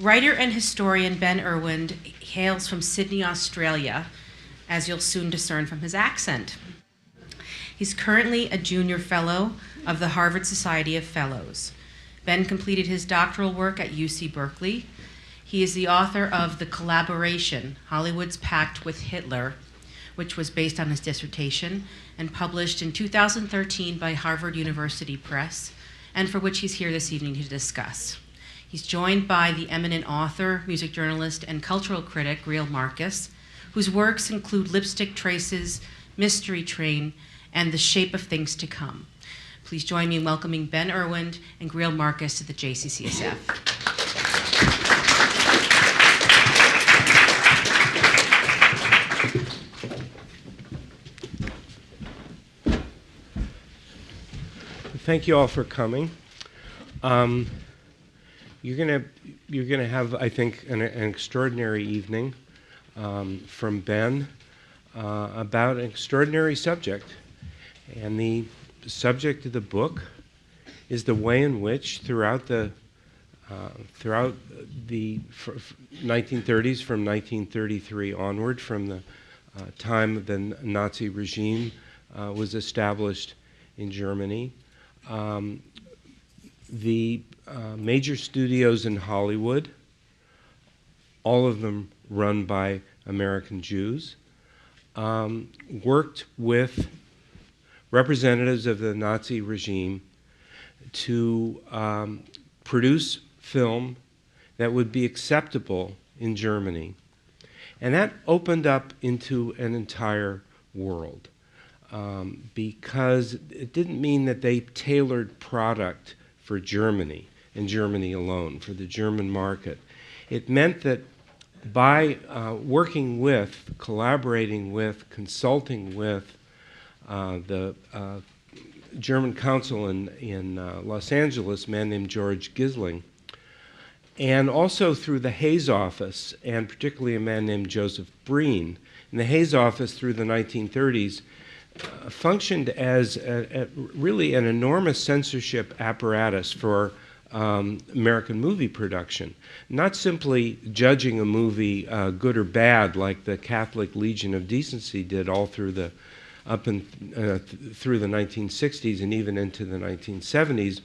Writer and historian Ben Urwand hails from Sydney, Australia, as you'll soon discern from his accent. He's currently a junior fellow of the Harvard Society of Fellows. Ben completed his doctoral work at UC Berkeley. He is the author of The Collaboration, Hollywood's Pact with Hitler, which was based on his dissertation and published in 2013 by Harvard University Press, and for which he's here this evening to discuss. He's joined by the eminent author, music journalist, and cultural critic, Greil Marcus, whose works include Lipstick Traces, Mystery Train, and The Shape of Things to Come. Please join me in welcoming Ben Urwand and Greil Marcus to the JCCSF. Thank you all for coming. You're gonna have, I think, an extraordinary evening from Ben about an extraordinary subject, and the subject of the book is the way in which throughout the 1930s, from 1933 onward, from the time the Nazi regime was established in Germany. The major studios in Hollywood, all of them run by American Jews, worked with representatives of the Nazi regime to produce film that would be acceptable in Germany. And that opened up into an entire world. Because it didn't mean that they tailored product for Germany and Germany alone, for the German market. It meant that by working with, collaborating with, consulting with the German consul in Los Angeles, a man named George Gisling, and also through the Hayes office, and particularly a man named Joseph Breen. In the Hayes office through the 1930s, functioned as really an enormous censorship apparatus for American movie production. Not simply judging a movie good or bad like the Catholic Legion of Decency did all through the through the 1960s and even into the 1970s,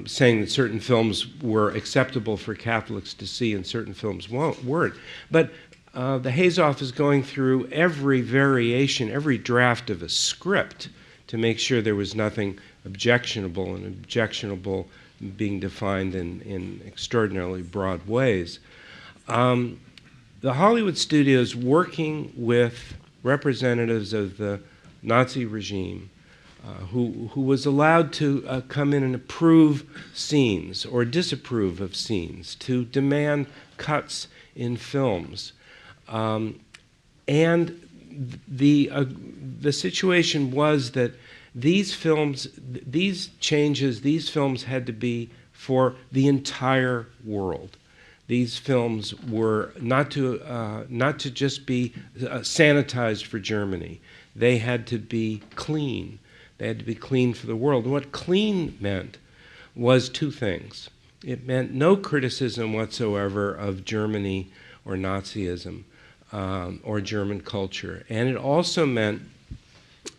saying that certain films were acceptable for Catholics to see and certain films weren't. But the Hayes office going through every variation, every draft of a script to make sure there was nothing objectionable, and objectionable being defined in extraordinarily broad ways. The Hollywood studios working with representatives of the Nazi regime who was allowed to come in and approve scenes or disapprove of scenes, to demand cuts in films. And the situation was that these films, these changes, these films had to be for the entire world. These films were not to just be sanitized for Germany. They had to be clean. They had to be clean for the world. And what clean meant was two things. It meant no criticism whatsoever of Germany or Nazism. Or German culture. And it also meant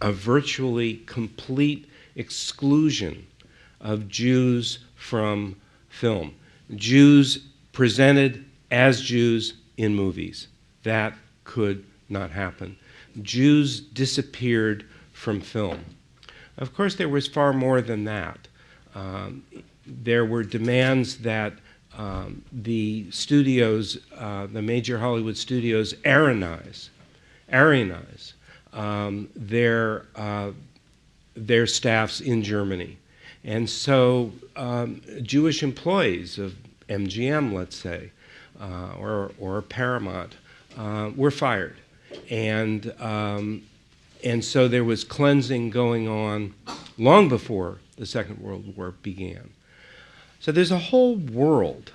a virtually complete exclusion of Jews from film. Jews presented as Jews in movies. That could not happen. Jews disappeared from film. Of course, there was far more than that. There were demands that the studios, the major Hollywood studios, Aryanize their staffs in Germany. And so Jewish employees of MGM, let's say, or Paramount, were fired. And so there was cleansing going on long before the Second World War began. So there's a whole world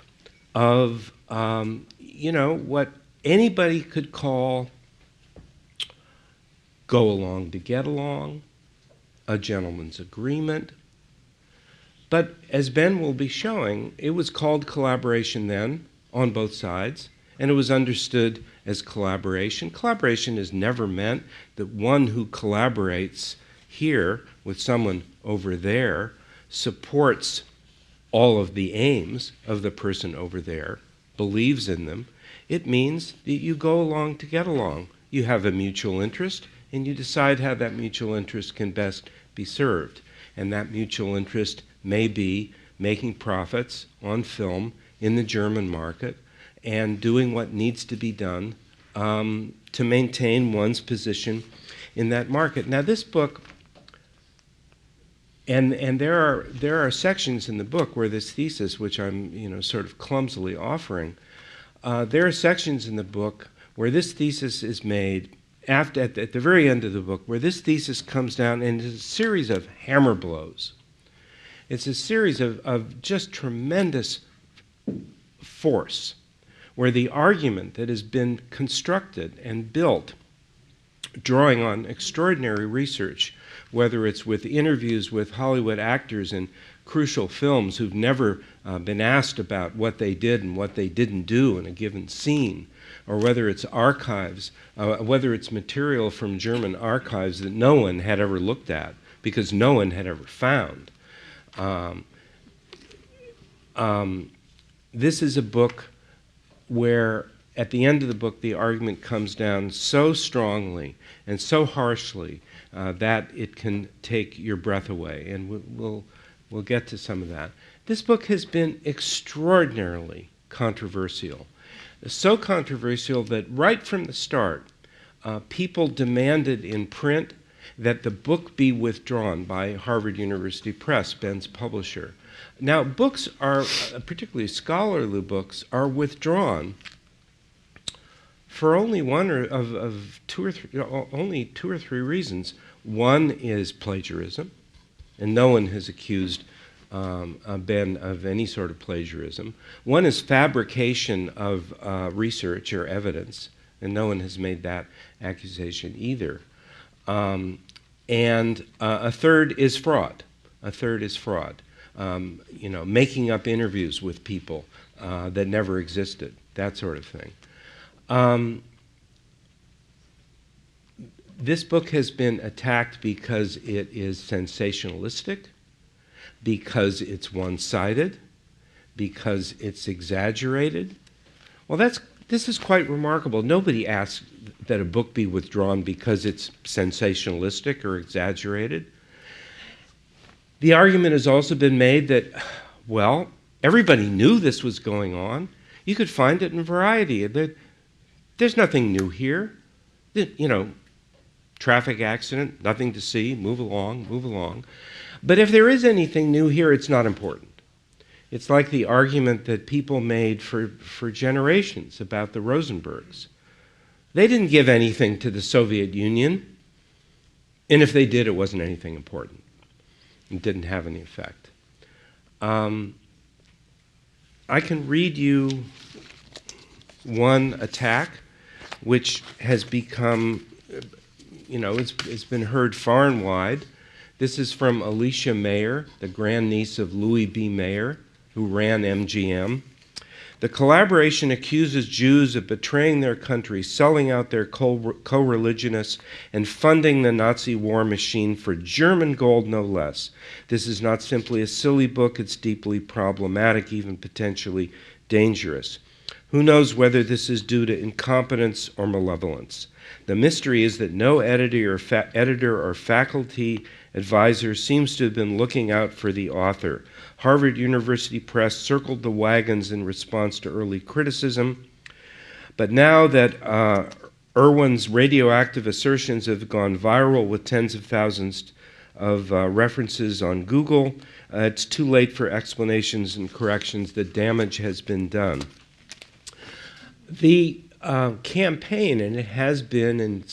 of, what anybody could call go along to get along, a gentleman's agreement, But as Ben will be showing, it was called collaboration then on both sides, and it was understood as collaboration. Collaboration is never meant that one who collaborates here with someone over there supports all of the aims of the person over there, believes in them. It means that you go along to get along. You have a mutual interest, and you decide how that mutual interest can best be served. And that mutual interest may be making profits on film in the German market and doing what needs to be done to maintain one's position in that market. Now, this book, and there are sections in the book where this thesis, which I'm sort of clumsily offering, there are sections in the book where this thesis is made at the very end of the book, where this thesis comes down and it's a series of hammer blows. It's a series of just tremendous force, where the argument that has been constructed and built, drawing on extraordinary research, whether it's with interviews with Hollywood actors in crucial films who've never been asked about what they did and what they didn't do in a given scene, or whether it's archives, whether it's material from German archives that no one had ever looked at because no one had ever found. This is a book where at the end of the book the argument comes down so strongly and so harshly that it can take your breath away, and we'll get to some of that. This book has been extraordinarily controversial. So controversial that right from the start, people demanded in print that the book be withdrawn by Harvard University Press, Ben's publisher. Now, books are, particularly scholarly books, are withdrawn for only only two or three reasons. One is plagiarism, and no one has accused Ben of any sort of plagiarism. One is fabrication of research or evidence, and no one has made that accusation either. And a third is fraud. Making up interviews with people that never existed, that sort of thing. This book has been attacked because it is sensationalistic, because it's one-sided, because it's exaggerated. Well, this is quite remarkable. Nobody asks that a book be withdrawn because it's sensationalistic or exaggerated. The argument has also been made that, well, everybody knew this was going on. You could find it in Variety. There's nothing new here. Traffic accident, nothing to see, move along. But if there is anything new here, it's not important. It's like the argument that people made for generations about the Rosenbergs. They didn't give anything to the Soviet Union, and if they did, it wasn't anything important. It didn't have any effect. I can read you one attack which has become, it's been heard far and wide. This is from Alicia Mayer, the grandniece of Louis B. Mayer, who ran MGM. The collaboration accuses Jews of betraying their country, selling out their co-religionists, and funding the Nazi war machine for German gold, no less. This is not simply a silly book, it's deeply problematic, even potentially dangerous. Who knows whether this is due to incompetence or malevolence? The mystery is that no editor or faculty advisor seems to have been looking out for the author. Harvard University Press circled the wagons in response to early criticism, but now that Urwand's radioactive assertions have gone viral with tens of thousands of references on Google, it's too late for explanations and corrections. The damage has been done. The campaign, and it has been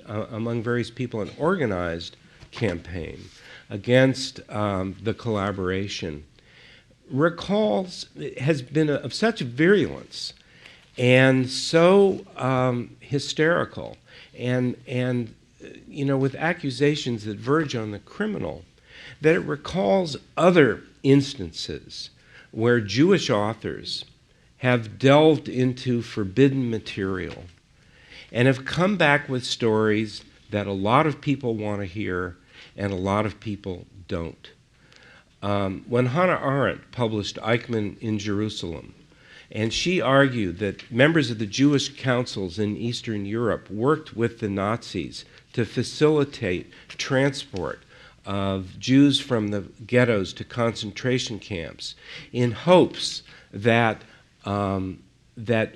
among various people an organized campaign against the collaboration, has been of such virulence and so hysterical, and with accusations that verge on the criminal, that it recalls other instances where Jewish authors have delved into forbidden material and have come back with stories that a lot of people want to hear and a lot of people don't. When Hannah Arendt published Eichmann in Jerusalem, and she argued that members of the Jewish councils in Eastern Europe worked with the Nazis to facilitate transport of Jews from the ghettos to concentration camps in hopes that that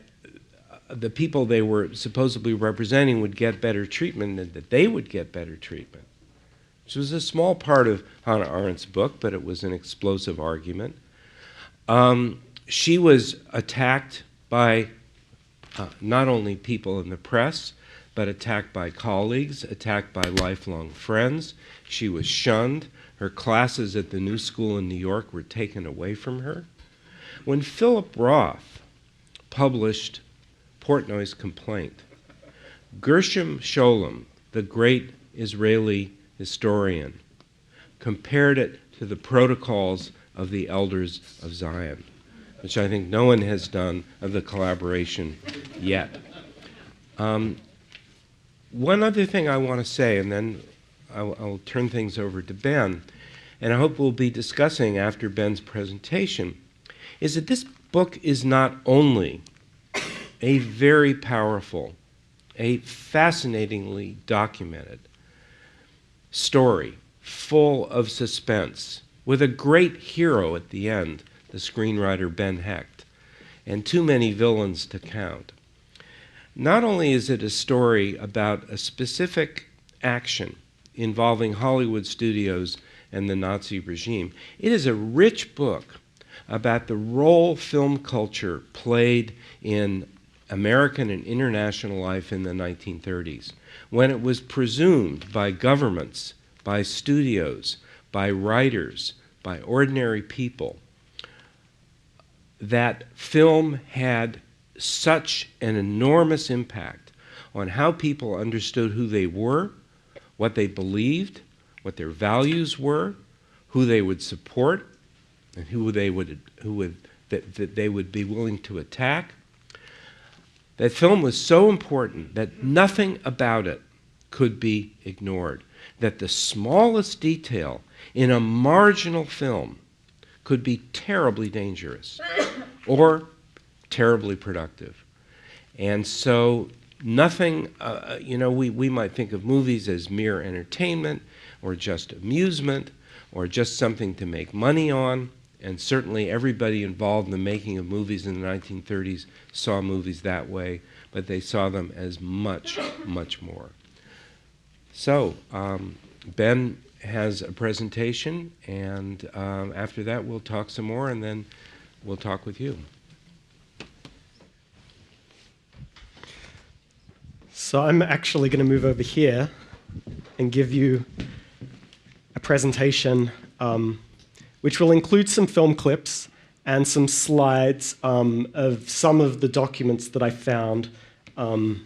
the people they were supposedly representing would get better treatment and that they would get better treatment. Which was a small part of Hannah Arendt's book, but it was an explosive argument. She was attacked by not only people in the press, but attacked by colleagues, attacked by lifelong friends. She was shunned. Her classes at the New School in New York were taken away from her. When Philip Roth published Portnoy's Complaint, Gershom Scholem, the great Israeli historian, compared it to the protocols of the elders of Zion, which I think no one has done of the collaboration yet. One other thing I want to say, and then I'll turn things over to Ben, and I hope we'll be discussing after Ben's presentation, is that this book is not only a very powerful, a fascinatingly documented story full of suspense, with a great hero at the end, the screenwriter Ben Hecht, and too many villains to count. Not only is it a story about a specific action involving Hollywood studios and the Nazi regime, it is a rich book about the role film culture played in American and international life in the 1930s, when it was presumed by governments, by studios, by writers, by ordinary people, that film had such an enormous impact on how people understood who they were, what they believed, what their values were, who they would support, and that they would be willing to attack. That film was so important that nothing about it could be ignored, that the smallest detail in a marginal film could be terribly dangerous or terribly productive. And so nothing, we might think of movies as mere entertainment or just amusement or just something to make money on. And certainly everybody involved in the making of movies in the 1930s saw movies that way, but they saw them as much, much more. So Ben has a presentation, and after that we'll talk some more, and then we'll talk with you. So I'm actually going to move over here and give you a presentation which will include some film clips and some slides of some of the documents that I found in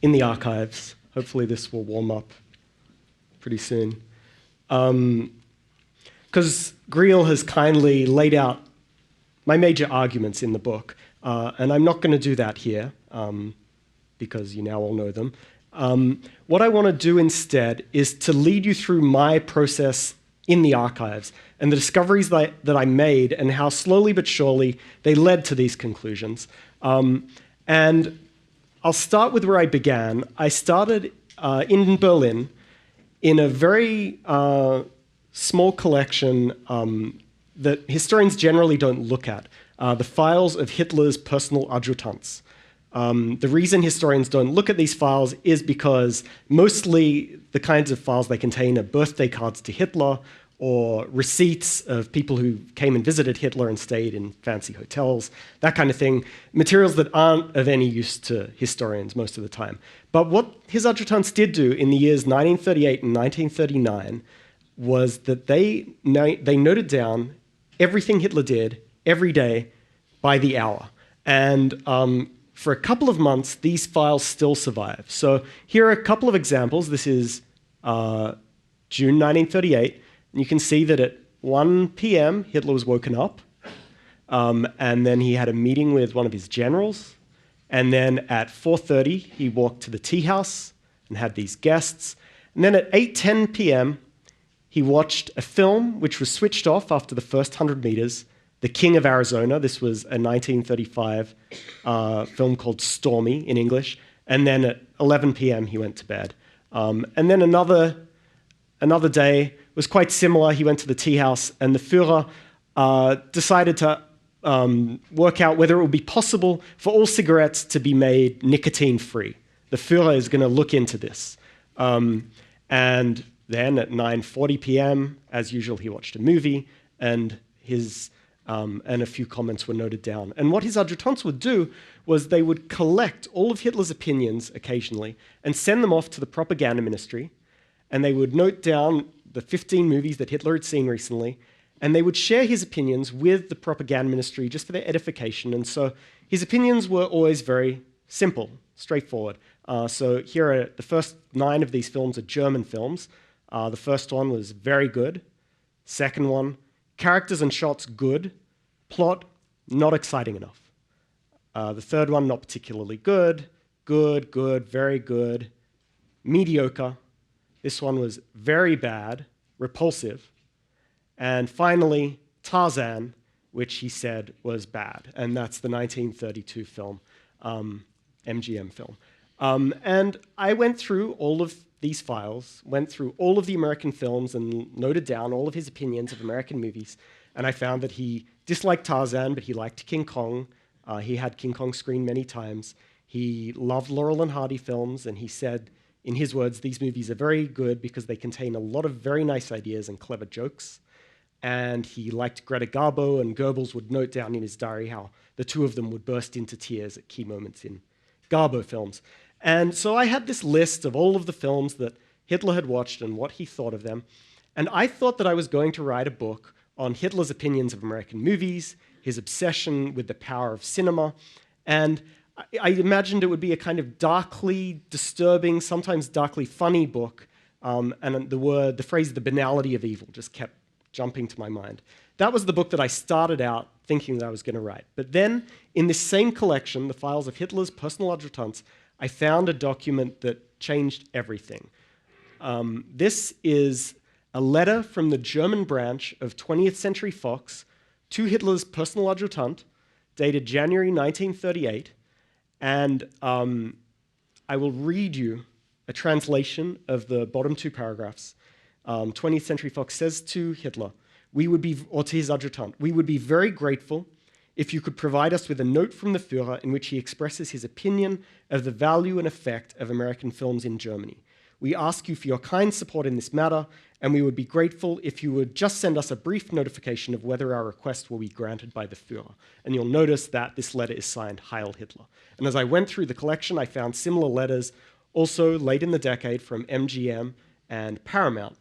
the archives. Hopefully this will warm up pretty soon. Because Greil has kindly laid out my major arguments in the book, and I'm not going to do that here, because you now all know them. What I want to do instead is to lead you through my process in the archives and the discoveries that I made and how slowly but surely they led to these conclusions. And I'll start with where I began. I started in Berlin in a very small collection that historians generally don't look at, the files of Hitler's personal adjutants. The reason historians don't look at these files is because mostly the kinds of files they contain are birthday cards to Hitler or receipts of people who came and visited Hitler and stayed in fancy hotels, that kind of thing, materials that aren't of any use to historians most of the time. But what his adjutants did do in the years 1938 and 1939 was that they noted down everything Hitler did every day by the hour. And for a couple of months, these files still survive. So here are a couple of examples. This is June 1938. And you can see that at 1 p.m., Hitler was woken up, and then he had a meeting with one of his generals, and then at 4:30, he walked to the tea house and had these guests, and then at 8:10 p.m., he watched a film which was switched off after the first 100 meters, The King of Arizona. This was a 1935 film called Stormy in English. And then at 11 p.m. he went to bed. And then another day was quite similar. He went to the tea house, and the Führer decided to work out whether it would be possible for all cigarettes to be made nicotine-free. The Führer is going to look into this. And then at 9:40 p.m., as usual, he watched a movie, and a few comments were noted down. And what his adjutants would do was they would collect all of Hitler's opinions occasionally and send them off to the propaganda ministry, and they would note down the 15 movies that Hitler had seen recently, and they would share his opinions with the propaganda ministry just for their edification. And so his opinions were always very simple, straightforward. So here are the first 9 of these films are German films. The first one was very good. Second one, characters and shots good. Plot, not exciting enough. The third one, not particularly good. Good, very good. Mediocre. This one was very bad, repulsive. And finally, Tarzan, which he said was bad. And that's the 1932 film, MGM film. And I went through all of these files, went through all of the American films and noted down all of his opinions of American movies, and I found that he disliked Tarzan, but he liked King Kong. He had King Kong screened many times. He loved Laurel and Hardy films, and he said, in his words, these movies are very good because they contain a lot of very nice ideas and clever jokes. And he liked Greta Garbo, and Goebbels would note down in his diary how the two of them would burst into tears at key moments in Garbo films. And so I had this list of all of the films that Hitler had watched and what he thought of them. And I thought that I was going to write a book on Hitler's opinions of American movies, his obsession with the power of cinema. And I imagined it would be a kind of darkly disturbing, sometimes darkly funny book. And the phrase, the banality of evil, just kept jumping to my mind. That was the book that I started out thinking that I was going to write. But then, in this same collection, the files of Hitler's personal adjutants, I found a document that changed everything. This is a letter from the German branch of 20th Century Fox to Hitler's personal adjutant, dated January 1938, and I will read you a translation of the bottom 2 paragraphs. 20th Century Fox says to Hitler, or to his adjutant, we would be very grateful if you could provide us with a note from the Führer in which he expresses his opinion of the value and effect of American films in Germany. We ask you for your kind support in this matter, and we would be grateful if you would just send us a brief notification of whether our request will be granted by the Führer. And you'll notice that this letter is signed Heil Hitler. And as I went through the collection, I found similar letters also late in the decade from MGM and Paramount.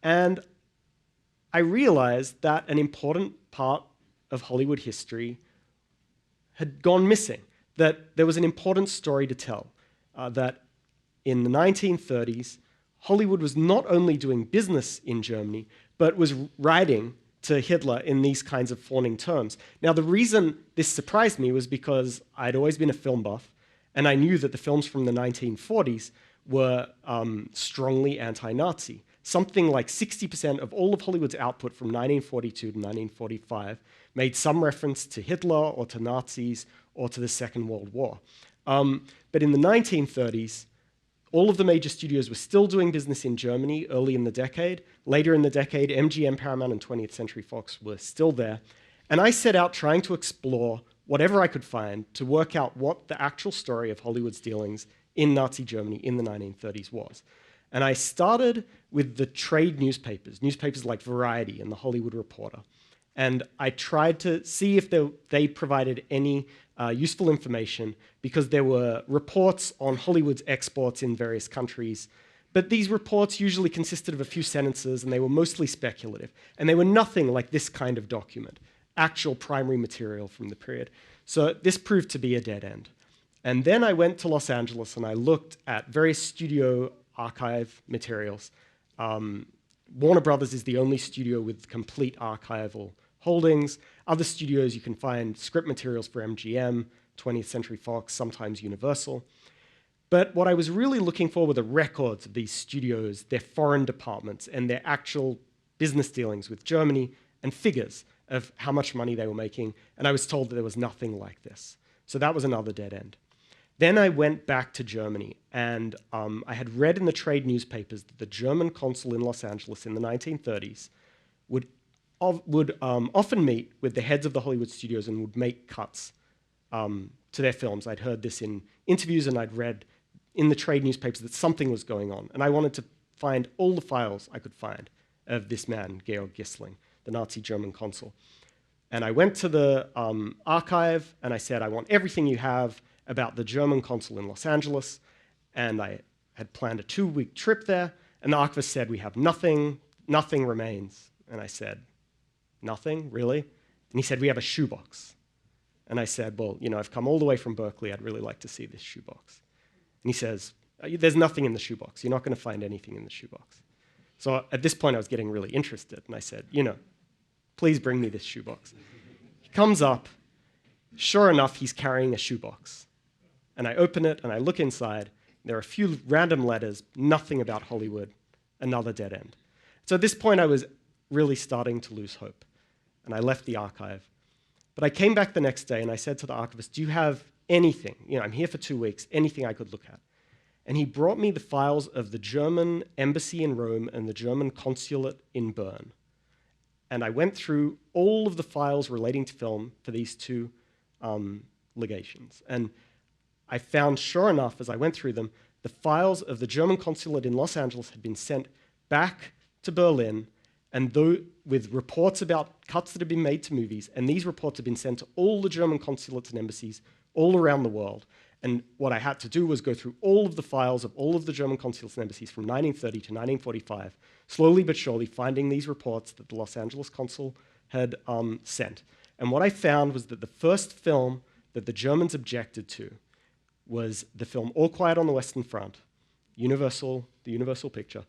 And I realized that an important part of Hollywood history had gone missing, that there was an important story to tell, that in the 1930s, Hollywood was not only doing business in Germany, but was writing to Hitler in these kinds of fawning terms. Now, the reason this surprised me was because I'd always been a film buff, and I knew that the films from the 1940s were strongly anti-Nazi. Something like 60% of all of Hollywood's output from 1942 to 1945 made some reference to Hitler or to Nazis or to the Second World War. But in the 1930s, all of the major studios were still doing business in Germany early in the decade. Later in the decade, MGM, Paramount, and 20th Century Fox were still there. And I set out trying to explore whatever I could find to work out what the actual story of Hollywood's dealings in Nazi Germany in the 1930s was. And I started with the trade newspapers like Variety and The Hollywood Reporter. And I tried to see if they provided any useful information, because there were reports on Hollywood's exports in various countries. But these reports usually consisted of a few sentences, and they were mostly speculative. And they were nothing like this kind of document, actual primary material from the period. So this proved to be a dead end. And then I went to Los Angeles, and I looked at various studio archive materials. Warner Brothers is the only studio with complete archival holdings. Other studios, you can find script materials for MGM, 20th Century Fox, sometimes Universal. But what I was really looking for were the records of these studios, their foreign departments, and their actual business dealings with Germany, and figures of how much money they were making. And I was told that there was nothing like this. So that was another dead end. Then I went back to Germany, and I had read in the trade newspapers that the German consul in Los Angeles in the 1930s would often meet with the heads of the Hollywood studios and would make cuts to their films. I'd heard this in interviews, and I'd read in the trade newspapers that something was going on. And I wanted to find all the files I could find of this man, Georg Gissling, the Nazi German consul. And I went to the archive, and I said, I want everything you have about the German consul in Los Angeles. And I had planned a 2-week trip there. And the archivist said, we have nothing remains. And I said, nothing, really? And he said, we have a shoebox. And I said, well, I've come all the way from Berkeley. I'd really like to see this shoebox. And he says, there's nothing in the shoebox. You're not going to find anything in the shoebox. So at this point, I was getting really interested. And I said, please bring me this shoebox. He comes up. Sure enough, he's carrying a shoebox. And I open it, and I look inside. There are a few random letters, nothing about Hollywood, another dead end. So at this point, I was really starting to lose hope. And I left the archive. But I came back the next day, and I said to the archivist, do you have anything? I'm here for 2 weeks, anything I could look at. And he brought me the files of the German embassy in Rome and the German consulate in Bern. And I went through all of the files relating to film for these two legations. And I found, sure enough, as I went through them, the files of the German consulate in Los Angeles had been sent back to Berlin, and with reports about cuts that had been made to movies, and these reports had been sent to all the German consulates and embassies all around the world. And what I had to do was go through all of the files of all of the German consulates and embassies from 1930 to 1945, slowly but surely finding these reports that the Los Angeles consul had sent. And what I found was that the first film that the Germans objected to was the film All Quiet on the Western Front, the Universal picture,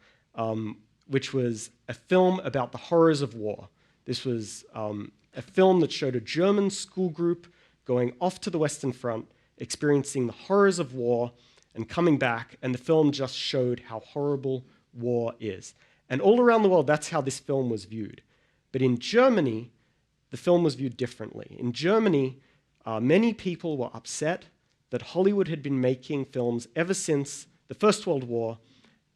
which was a film about the horrors of war. This was a film that showed a German school group going off to the Western Front, experiencing the horrors of war and coming back, and the film just showed how horrible war is. And all around the world, that's how this film was viewed. But in Germany, the film was viewed differently. In Germany, many people were upset that Hollywood had been making films ever since the First World War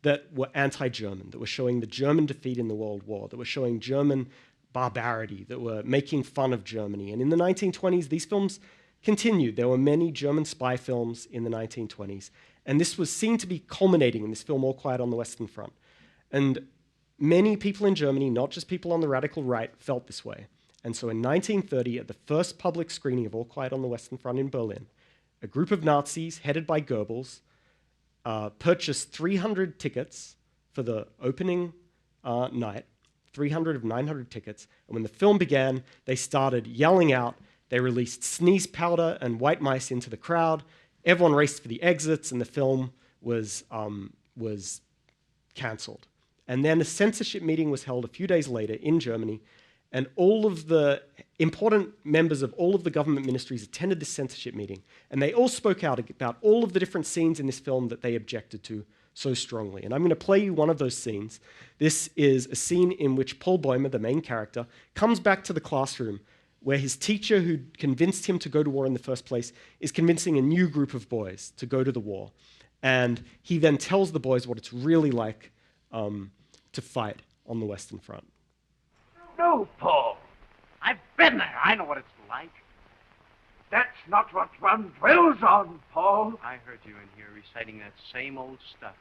that were anti-German, that were showing the German defeat in the World War, that were showing German barbarity, that were making fun of Germany. And in the 1920s, these films continued. There were many German spy films in the 1920s, and this was seen to be culminating in this film, All Quiet on the Western Front. And many people in Germany, not just people on the radical right, felt this way. And so in 1930, at the first public screening of All Quiet on the Western Front in Berlin, a group of Nazis, headed by Goebbels, purchased 300 tickets for the opening night, 300 of 900 tickets. And when the film began, they started yelling out. They released sneeze powder and white mice into the crowd. Everyone raced for the exits, and the film was cancelled. And then a censorship meeting was held a few days later in Germany, and all of the important members of all of the government ministries attended this censorship meeting, and they all spoke out about all of the different scenes in this film that they objected to so strongly. And I'm going to play you one of those scenes. This is a scene in which Paul Bäumer, the main character, comes back to the classroom where his teacher, who convinced him to go to war in the first place, is convincing a new group of boys to go to the war. And he then tells the boys what it's really like to fight on the Western Front. No, Paul. I've been there. I know what it's like. That's not what one dwells on, Paul. I heard you in here reciting that same old stuff,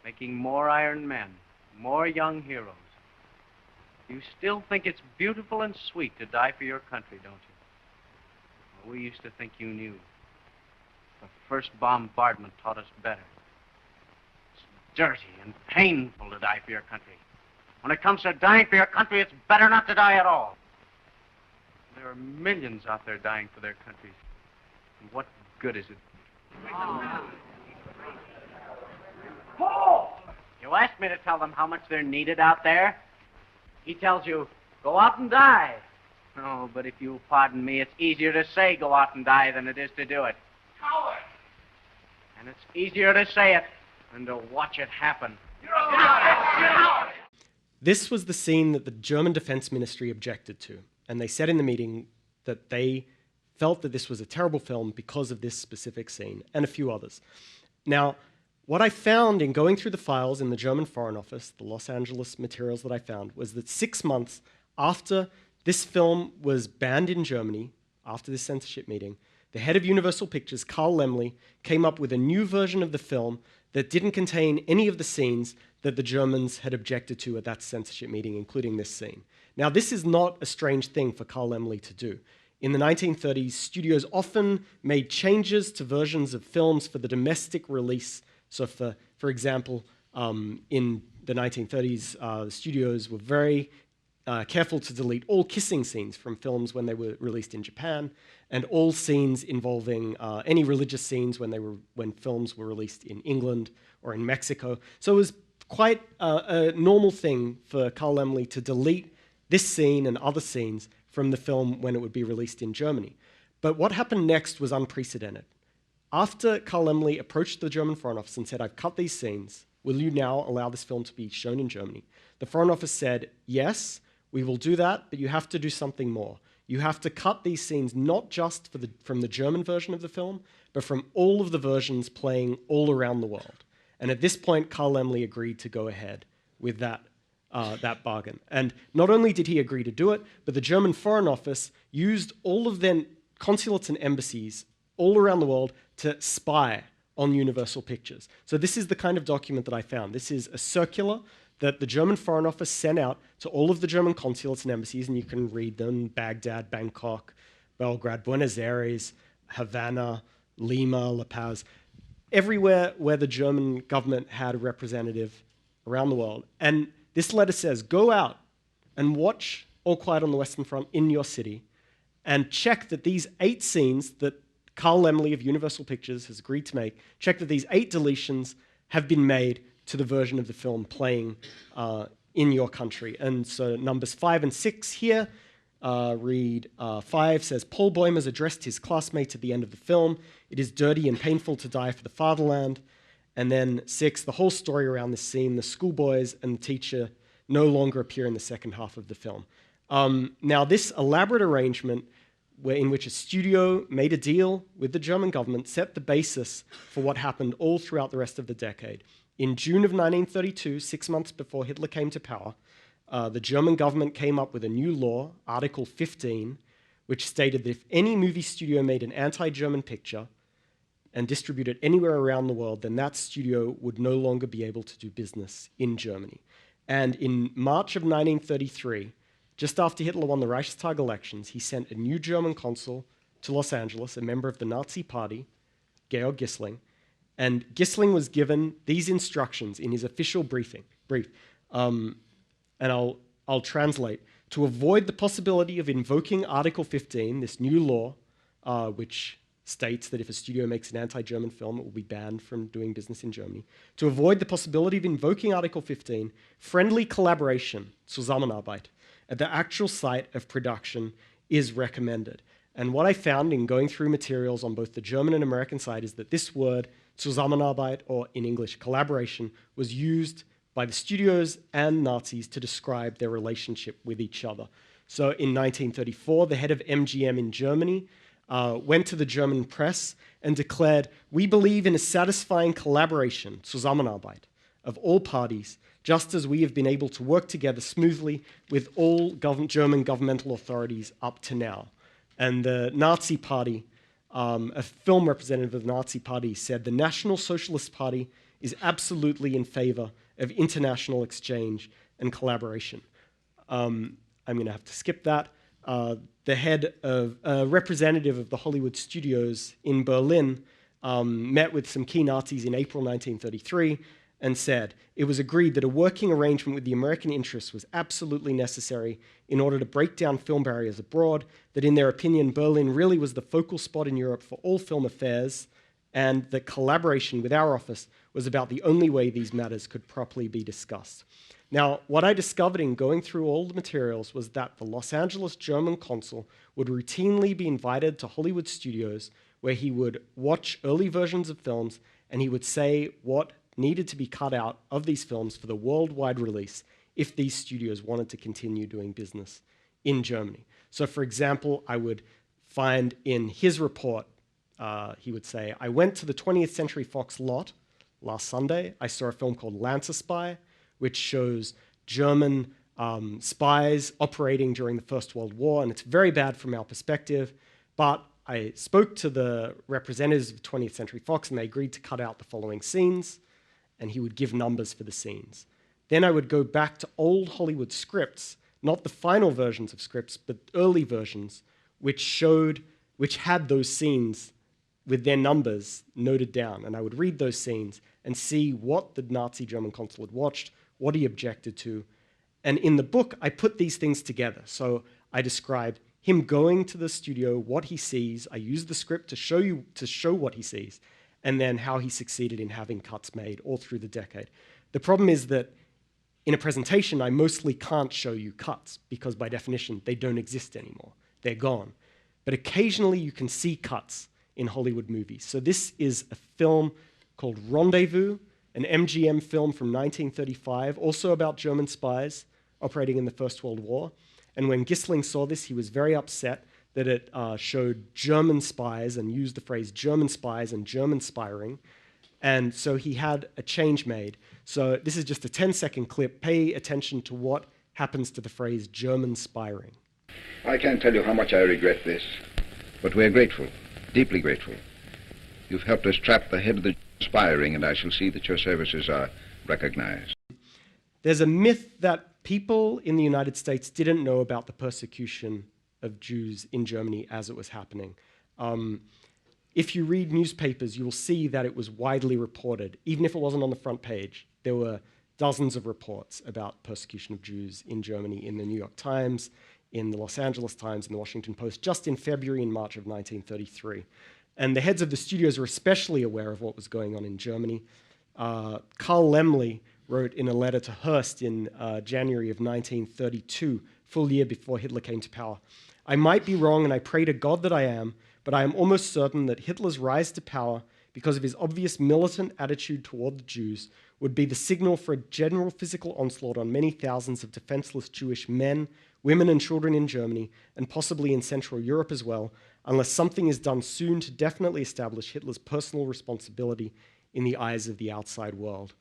making more Iron Men, more young heroes. You still think it's beautiful and sweet to die for your country, don't you? Well, we used to think you knew. The first bombardment taught us better. It's dirty and painful to die for your country. When it comes to dying for your country, it's better not to die at all. There are millions out there dying for their countries. And what good is it? Paul! You asked me to tell them how much they're needed out there. He tells you, go out and die. Oh, but if you'll pardon me, it's easier to say go out and die than it is to do it. Coward! And it's easier to say it than to watch it happen. You're a coward! This was the scene that the German Defense Ministry objected to, and they said in the meeting that they felt that this was a terrible film because of this specific scene, and a few others. Now, what I found in going through the files in the German Foreign Office, the Los Angeles materials that I found, was that 6 months after this film was banned in Germany, after this censorship meeting, the head of Universal Pictures, Carl Laemmle, came up with a new version of the film that didn't contain any of the scenes that the Germans had objected to at that censorship meeting, including this scene. Now, this is not a strange thing for Carl Laemmle to do. In the 1930s, studios often made changes to versions of films for the domestic release. So for example, in the 1930s, the studios were very careful to delete all kissing scenes from films when they were released in Japan, and all scenes involving any religious scenes when films were released in England or in Mexico. So it was quite a normal thing for Carl Laemmle to delete this scene and other scenes from the film when it would be released in Germany. But what happened next was unprecedented. After Carl Laemmle approached the German Foreign Office and said, I've cut these scenes, will you now allow this film to be shown in Germany? The Foreign Office said, yes, we will do that, but you have to do something more. You have to cut these scenes not just from the German version of the film, but from all of the versions playing all around the world. And at this point, Carl Laemmle agreed to go ahead with that bargain. And not only did he agree to do it, but the German Foreign Office used all of their consulates and embassies all around the world to spy on Universal Pictures. So this is the kind of document that I found. This is a circular that the German Foreign Office sent out to all of the German consulates and embassies, and you can read them: Baghdad, Bangkok, Belgrade, Buenos Aires, Havana, Lima, La Paz, everywhere where the German government had a representative around the world. And this letter says, go out and watch All Quiet on the Western Front in your city and check that these 8 scenes that Carl Laemmle of Universal Pictures has agreed to make, check that these 8 deletions have been made to the version of the film playing in your country. And so numbers 5 and 6 here read, 5 says, Paul Boimers addressed his classmates at the end of the film. It is dirty and painful to die for the fatherland. And then 6, the whole story around this scene, the schoolboys and the teacher no longer appear in the second half of the film. Now, this elaborate arrangement in which a studio made a deal with the German government set the basis for what happened all throughout the rest of the decade. In June of 1932, 6 months before Hitler came to power, the German government came up with a new law, Article 15, which stated that if any movie studio made an anti-German picture and distributed it anywhere around the world, then that studio would no longer be able to do business in Germany. And in March of 1933, just after Hitler won the Reichstag elections, he sent a new German consul to Los Angeles, a member of the Nazi Party, Georg Gissling, and Gissling was given these instructions in his official brief, and I'll translate. To avoid the possibility of invoking Article 15, this new law, which states that if a studio makes an anti-German film, it will be banned from doing business in Germany. To avoid the possibility of invoking Article 15, friendly collaboration, Zusammenarbeit, at the actual site of production is recommended. And what I found in going through materials on both the German and American side is that this word, Zusammenarbeit, or in English, collaboration, was used by the studios and Nazis to describe their relationship with each other. So in 1934, the head of MGM in Germany went to the German press and declared, "We believe in a satisfying collaboration, Zusammenarbeit, of all parties, just as we have been able to work together smoothly with all German governmental authorities up to now." And the Nazi Party, a film representative of the Nazi Party, said, "The National Socialist Party is absolutely in favor of international exchange and collaboration." I'm going to have to skip that. The head of a representative of the Hollywood studios in Berlin met with some key Nazis in April 1933 and said, "It was agreed that a working arrangement with the American interests was absolutely necessary in order to break down film barriers abroad, that in their opinion, Berlin really was the focal spot in Europe for all film affairs, and that collaboration with our office was about the only way these matters could properly be discussed. Now, what I discovered in going through all the materials was that the Los Angeles German consul would routinely be invited to Hollywood studios where he would watch early versions of films and he would say what needed to be cut out of these films for the worldwide release if these studios wanted to continue doing business in Germany. So for example, I would find in his report, he would say, I went to the 20th Century Fox lot last Sunday. I saw a film called Lancer Spy, which shows German spies operating during the First World War, and it's very bad from our perspective, but I spoke to the representatives of 20th Century Fox and they agreed to cut out the following scenes, and he would give numbers for the scenes. Then I would go back to old Hollywood scripts, not the final versions of scripts, but early versions, which had those scenes with their numbers noted down. And I would read those scenes and see what the Nazi German consul had watched, what he objected to. And in the book, I put these things together. So I described him going to the studio, what he sees. I used the script to show what he sees, and then how he succeeded in having cuts made all through the decade. The problem is that in a presentation, I mostly can't show you cuts because by definition, they don't exist anymore. They're gone. But occasionally you can see cuts in Hollywood movies. So this is a film called Rendezvous, an MGM film from 1935, also about German spies operating in the First World War. And when Gissling saw this, he was very upset that it showed German spies and used the phrase German spies and German spying. And so he had a change made. So this is just a 10-second clip. Pay attention to what happens to the phrase German spying. I can't tell you how much I regret this, but we're grateful, deeply grateful. You've helped us trap the head of the spy ring, and I shall see that your services are recognized. There's a myth that people in the United States didn't know about the persecution of Jews in Germany as it was happening. If you read newspapers, you'll see that it was widely reported. Even if it wasn't on the front page, there were dozens of reports about persecution of Jews in Germany in the New York Times, in the Los Angeles Times, in the Washington Post, just in February and March of 1933. And the heads of the studios were especially aware of what was going on in Germany. Karl Laemmle wrote in a letter to Hearst in January of 1932, full year before Hitler came to power, I might be wrong, and I pray to God that I am, but I am almost certain that Hitler's rise to power, because of his obvious militant attitude toward the Jews, would be the signal for a general physical onslaught on many thousands of defenseless Jewish men, women, and children in Germany, and possibly in Central Europe as well, unless something is done soon to definitely establish Hitler's personal responsibility in the eyes of the outside world.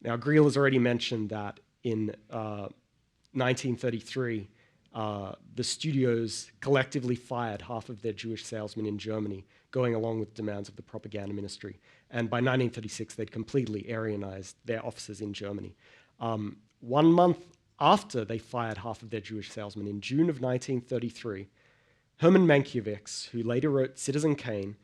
Now, Greil has already mentioned that in 1933, the studios collectively fired half of their Jewish salesmen in Germany, going along with demands of the propaganda ministry. And by 1936, they'd completely Aryanized their offices in Germany. 1 month after they fired half of their Jewish salesmen, in June of 1933, Hermann Mankiewicz, who later wrote Citizen Kane,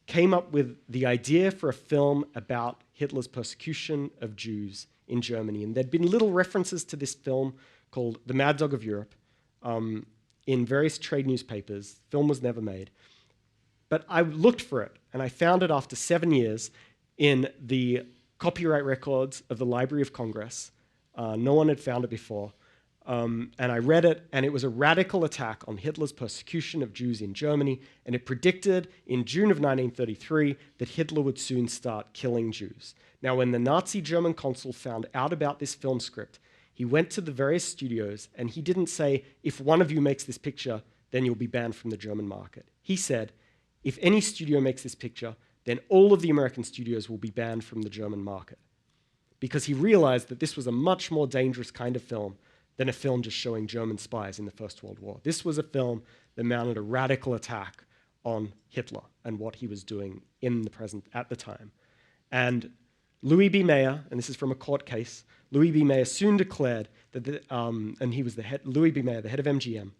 came up with the idea for a film about Hitler's persecution of Jews in Germany. And there'd been little references to this film called The Mad Dog of Europe in various trade newspapers. The film was never made. But I looked for it, and I found it after 7 years in the copyright records of the Library of Congress. No one had found it before. And I read it, and it was a radical attack on Hitler's persecution of Jews in Germany, and it predicted in June of 1933 that Hitler would soon start killing Jews. Now, when the Nazi German consul found out about this film script, he went to the various studios, and he didn't say, if one of you makes this picture, then you'll be banned from the German market. He said, if any studio makes this picture, then all of the American studios will be banned from the German market. Because he realized that this was a much more dangerous kind of film than a film just showing German spies in the First World War. This was a film that mounted a radical attack on Hitler and what he was doing in the present at the time. And Louis B. Mayer, and this is from a court case, Louis B. Mayer soon declared that, and he was Louis B. Mayer, the head of MGM,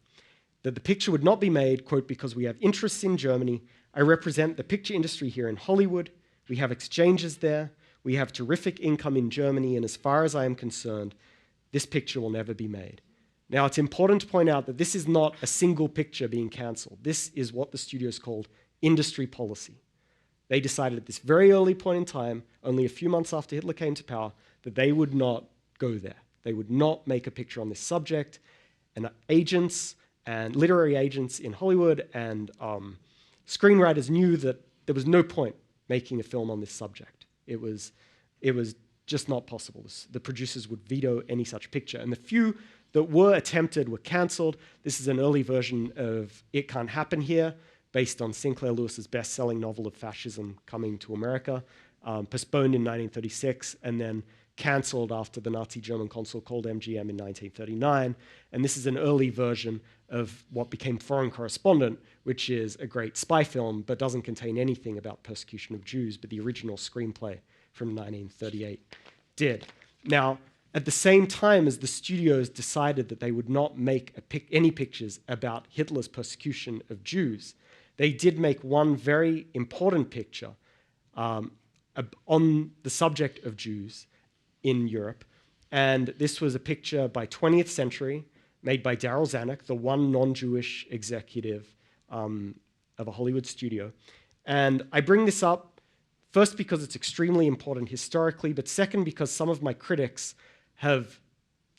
that the picture would not be made, quote, because we have interests in Germany. I represent the picture industry here in Hollywood. We have exchanges there. We have terrific income in Germany, and as far as I am concerned, this picture will never be made. Now, it's important to point out that this is not a single picture being cancelled. This is what the studios called industry policy. They decided at this very early point in time, only a few months after Hitler came to power, that they would not go there. They would not make a picture on this subject. And agents and literary agents in Hollywood and screenwriters knew that there was no point making a film on this subject. It was just not possible. The producers would veto any such picture. And the few that were attempted were cancelled. This is an early version of It Can't Happen Here, based on Sinclair Lewis's best-selling novel of fascism coming to America, postponed in 1936, and then cancelled after the Nazi German consul called MGM in 1939. And this is an early version of what became Foreign Correspondent, which is a great spy film, but doesn't contain anything about persecution of Jews, but the original screenplay from 1938 did. Now, at the same time as the studios decided that they would not make any pictures about Hitler's persecution of Jews, they did make one very important picture on the subject of Jews in Europe. And this was a picture by 20th Century, made by Darryl Zanuck, the one non-Jewish executive of a Hollywood studio. And I bring this up first because it's extremely important historically, but second because some of my critics have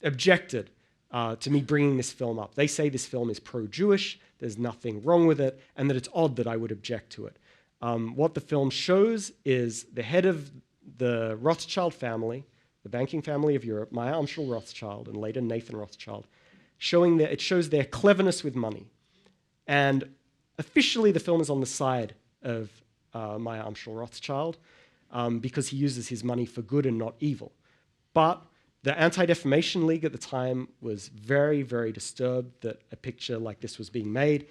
objected to me bringing this film up. They say this film is pro-Jewish, there's nothing wrong with it, and that it's odd that I would object to it. What the film shows is the head of the Rothschild family, the banking family of Europe, Meyer Amschel Rothschild, and later Nathan Rothschild, it shows their cleverness with money. And officially the film is on the side of Meyer Amschel Rothschild because he uses his money for good and not evil. But the Anti-Defamation League at the time was very, very disturbed that a picture like this was being made,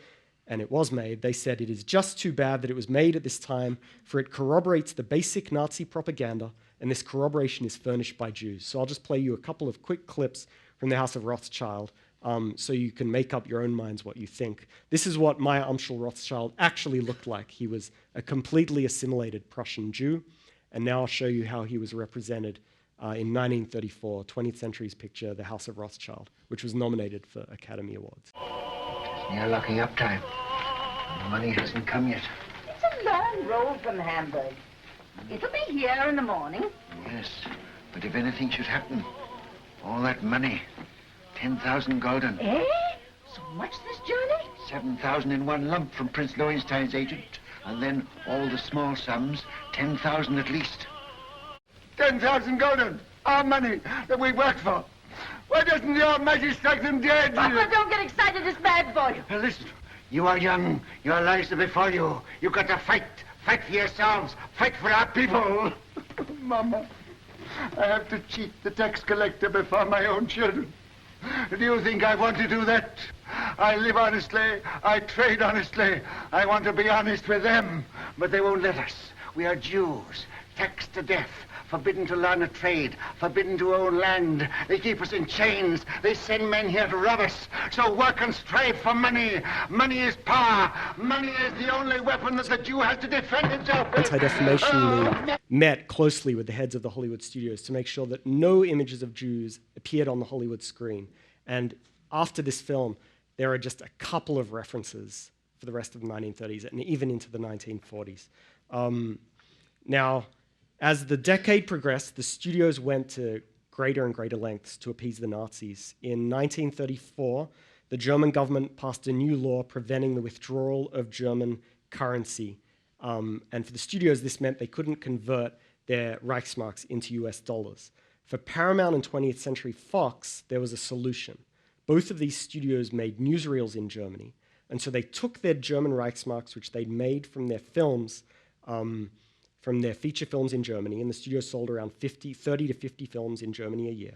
and it was made. They said it is just too bad that it was made at this time, for it corroborates the basic Nazi propaganda, and this corroboration is furnished by Jews. So I'll just play you a couple of quick clips from the House of Rothschild so you can make up your own minds what you think. This is what Meyer Amschel Rothschild actually looked like. He was a completely assimilated Prussian Jew, and now I'll show you how he was represented in 1934, 20th century's picture, The House of Rothschild, which was nominated for Academy Awards. It's near locking up time. And the money hasn't come yet. It's a long road from Hamburg. It'll be here in the morning. Yes, but if anything should happen, all that money, 10,000 gulden. Eh? So much this journey? 7,000 in one lump from Prince Lowenstein's agent. And then all the small sums, 10,000 at least. 10,000 gulden, our money that we worked for. Why doesn't your Majesty strike them dead? Papa, don't get excited. It's bad for you. Now listen, you are young. Your lives are before you. You've got to fight. Fight for yourselves. Fight for our people. Mama, I have to cheat the tax collector before my own children. Do you think I want to do that? I live honestly. I trade honestly. I want to be honest with them. But they won't let us. We are Jews, taxed to death, forbidden to learn a trade, forbidden to own land. They keep us in chains. They send men here to rob us. So work and strive for money. Money is power. Money is the only weapon that the Jew has to defend himself with. Anti-Defamation League met closely with the heads of the Hollywood studios to make sure that no images of Jews appeared on the Hollywood screen. And after this film, there are just a couple of references for the rest of the 1930s and even into the 1940s. Now, as the decade progressed, the studios went to greater and greater lengths to appease the Nazis. In 1934, the German government passed a new law preventing the withdrawal of German currency. And for the studios, this meant they couldn't convert their Reichsmarks into US dollars. For Paramount and 20th Century Fox, there was a solution. Both of these studios made newsreels in Germany, and so they took their German Reichsmarks, which they'd made from their films, from their feature films in Germany, and the studio sold around 30 to 50 films in Germany a year.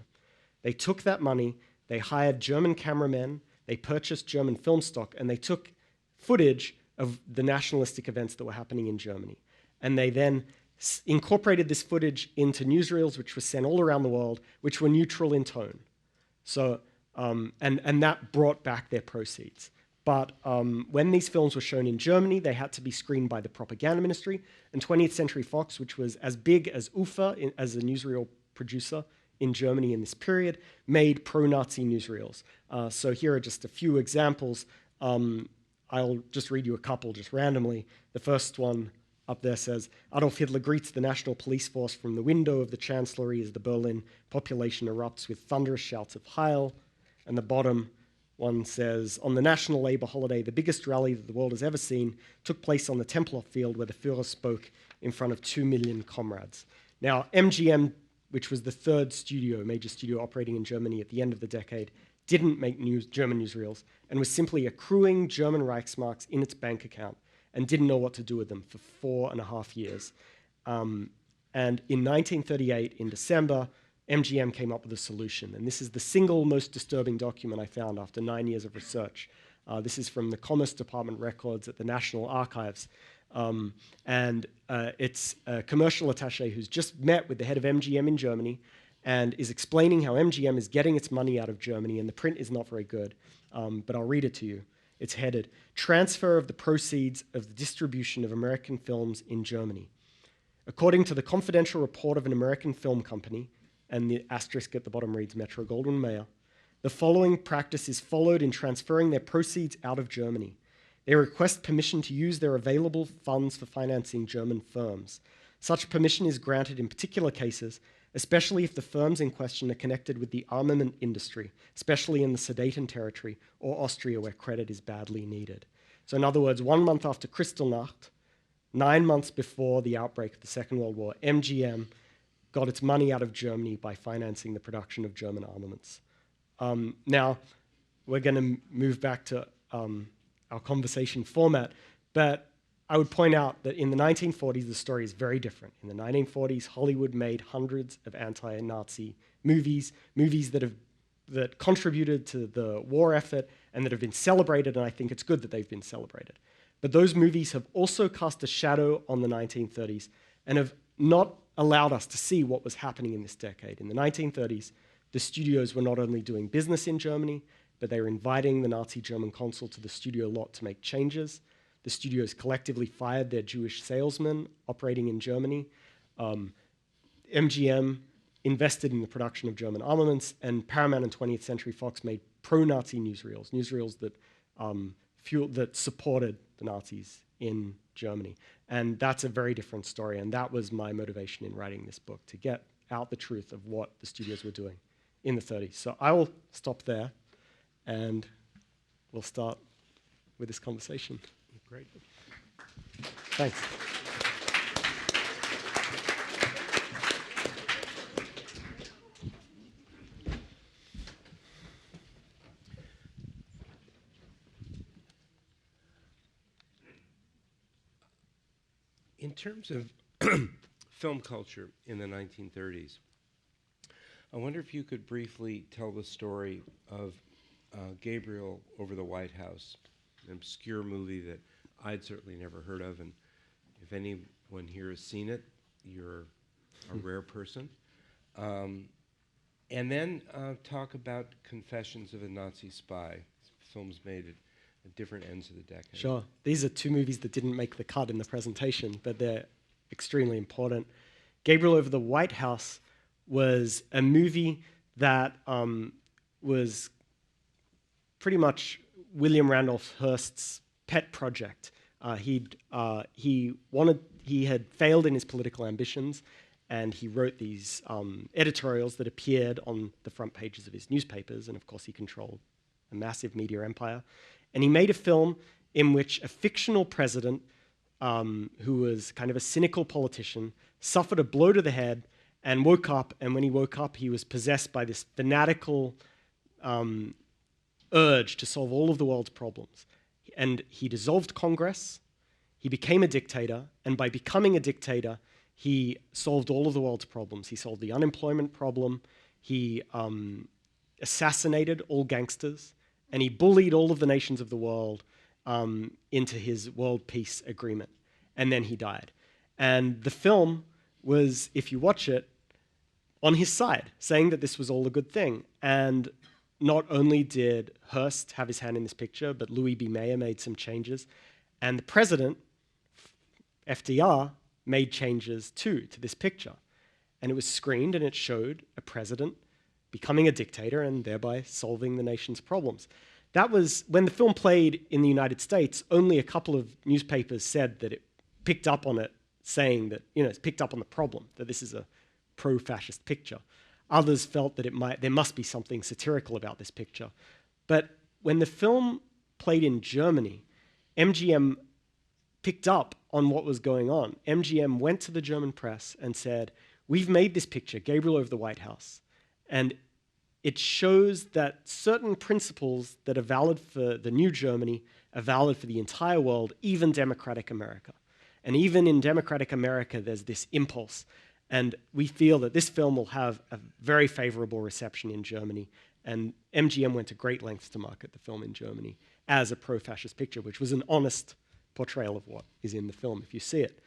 They took that money, they hired German cameramen, they purchased German film stock, and they took footage of the nationalistic events that were happening in Germany. And they then incorporated this footage into newsreels, which were sent all around the world, which were neutral in tone. So, and that brought back their proceeds. But when these films were shown in Germany, they had to be screened by the propaganda ministry. And 20th Century Fox, which was as big as UFA as a newsreel producer in Germany in this period, made pro-Nazi newsreels. So here are just a few examples. I'll just read you a couple just randomly. The first one up there says, Adolf Hitler greets the national police force from the window of the chancellery as the Berlin population erupts with thunderous shouts of Heil. And the bottom one says, on the National Labour holiday, the biggest rally that the world has ever seen took place on the Tempelhof field where the Führer spoke in front of 2 million comrades. Now, MGM, which was the third major studio operating in Germany at the end of the decade, didn't make German newsreels and was simply accruing German Reichsmarks in its bank account and didn't know what to do with them for 4.5 years. And in 1938, in December, MGM came up with a solution. And this is the single most disturbing document I found after 9 years of research. This is from the Commerce Department records at the National Archives. It's a commercial attaché who's just met with the head of MGM in Germany and is explaining how MGM is getting its money out of Germany, and the print is not very good, but I'll read it to you. It's headed, Transfer of the Proceeds of the Distribution of American Films in Germany. According to the confidential report of an American film company, and the asterisk at the bottom reads Metro-Goldwyn-Mayer, the following practice is followed in transferring their proceeds out of Germany. They request permission to use their available funds for financing German firms. Such permission is granted in particular cases, especially if the firms in question are connected with the armament industry, especially in the Sudeten territory or Austria where credit is badly needed. So in other words, 1 month after Kristallnacht, 9 months before the outbreak of the Second World War, MGM got its money out of Germany by financing the production of German armaments. Now, we're going to move back to our conversation format, but I would point out that in the 1940s, the story is very different. In the 1940s, Hollywood made hundreds of anti-Nazi movies that contributed to the war effort and that have been celebrated, and I think it's good that they've been celebrated. But those movies have also cast a shadow on the 1930s and have not allowed us to see what was happening in this decade. In the 1930s, the studios were not only doing business in Germany, but they were inviting the Nazi German consul to the studio lot to make changes. The studios collectively fired their Jewish salesmen operating in Germany. MGM invested in the production of German armaments, and Paramount and 20th Century Fox made pro-Nazi newsreels that supported the Nazis in Germany. And that's a very different story, and that was my motivation in writing this book, to get out the truth of what the studios were doing in the 30s. So I will stop there, and we'll start with this conversation. Great. Thanks. In terms of film culture in the 1930s, I wonder if you could briefly tell the story of Gabriel over the White House, an obscure movie that I'd certainly never heard of, and if anyone here has seen it, you're a rare person. And then talk about Confessions of a Nazi Spy, films made at different ends of the decade. Sure. These are two movies that didn't make the cut in the presentation, but they're extremely important. Gabriel Over the White House was a movie that was pretty much William Randolph Hearst's pet project. He had failed in his political ambitions, and he wrote these editorials that appeared on the front pages of his newspapers, and of course he controlled a massive media empire. And he made a film in which a fictional president, who was kind of a cynical politician, suffered a blow to the head and woke up, and when he woke up, he was possessed by this fanatical urge to solve all of the world's problems. And he dissolved Congress, he became a dictator, and by becoming a dictator, he solved all of the world's problems. He solved the unemployment problem, he assassinated all gangsters, and he bullied all of the nations of the world into his world peace agreement. And then he died. And the film was, if you watch it, on his side, saying that this was all a good thing. And not only did Hearst have his hand in this picture, but Louis B. Mayer made some changes. And the president, FDR, made changes too to this picture. And it was screened, and it showed a president becoming a dictator and thereby solving the nation's problems. That was, when the film played in the United States, only a couple of newspapers said that it picked up on it saying that, it's picked up on the problem, that this is a pro-fascist picture. Others felt that there must be something satirical about this picture. But when the film played in Germany, MGM picked up on what was going on. MGM went to the German press and said, we've made this picture, Gabriel over the White House, and it shows that certain principles that are valid for the new Germany are valid for the entire world, even democratic America. And even in democratic America, there's this impulse. And we feel that this film will have a very favorable reception in Germany. And MGM went to great lengths to market the film in Germany as a pro-fascist picture, which was an honest portrayal of what is in the film, if you see it.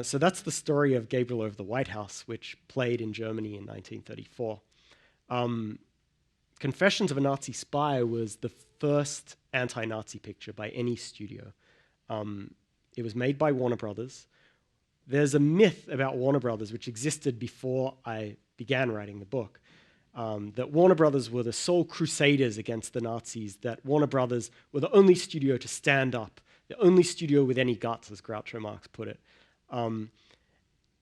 So that's the story of Gabriel over the White House, which played in Germany in 1934. Confessions of a Nazi Spy was the first anti-Nazi picture by any studio. It was made by Warner Brothers. There's a myth about Warner Brothers, which existed before I began writing the book, that Warner Brothers were the sole crusaders against the Nazis, that Warner Brothers were the only studio to stand up, the only studio with any guts, as Groucho Marx put it.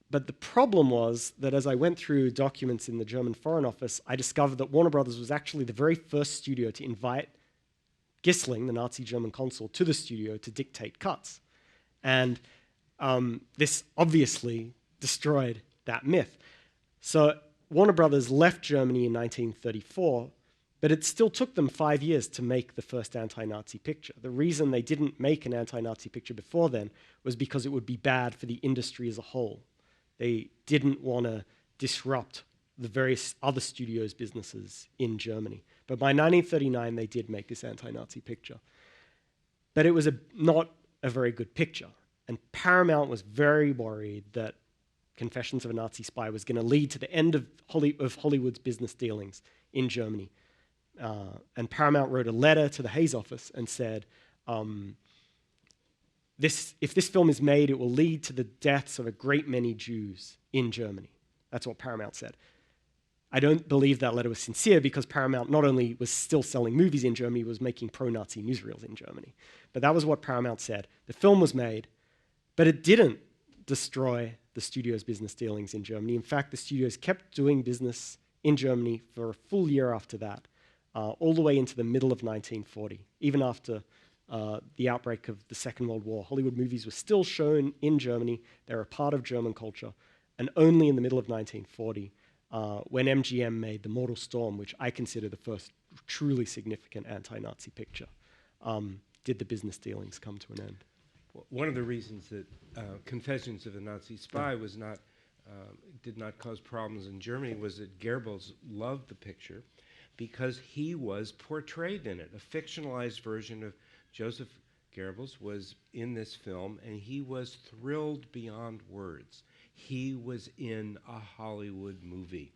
But the problem was that as I went through documents in the German Foreign Office, I discovered that Warner Brothers was actually the very first studio to invite Gissling, the Nazi German consul, to the studio to dictate cuts. And this obviously destroyed that myth. So Warner Brothers left Germany in 1934, but it still took them 5 years to make the first anti-Nazi picture. The reason they didn't make an anti-Nazi picture before then was because it would be bad for the industry as a whole. They didn't want to disrupt the various other studios' businesses in Germany. But by 1939, they did make this anti-Nazi picture. But it was not a very good picture. And Paramount was very worried that Confessions of a Nazi Spy was going to lead to the end of Hollywood's business dealings in Germany. And Paramount wrote a letter to the Hayes office and said, if this film is made, it will lead to the deaths of a great many Jews in Germany. That's what Paramount said. I don't believe that letter was sincere because Paramount not only was still selling movies in Germany, was making pro-Nazi newsreels in Germany. But that was what Paramount said. The film was made, but it didn't destroy the studio's business dealings in Germany. In fact, the studios kept doing business in Germany for a full year after that, all the way into the middle of 1940. Even after the outbreak of the Second World War, Hollywood movies were still shown in Germany. They were a part of German culture. And only in the middle of 1940, when MGM made The Mortal Storm, which I consider the first truly significant anti-Nazi picture, did the business dealings come to an end. One of the reasons that Confessions of a Nazi Spy did not cause problems in Germany was that Goebbels loved the picture because he was portrayed in it. A fictionalized version of Joseph Goebbels was in this film, and he was thrilled beyond words. He was in a Hollywood movie.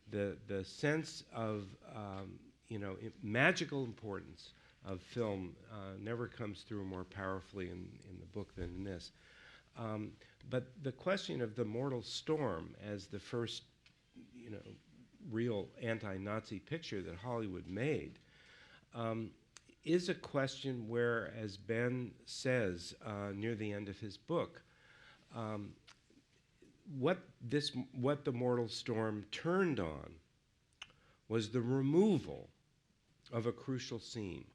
The sense of magical importance of film never comes through more powerfully in the book than in this. But the question of The Mortal Storm as the first, real anti-Nazi picture that Hollywood made is a question where, as Ben says near the end of his book, what The Mortal Storm turned on was the removal of a crucial scene.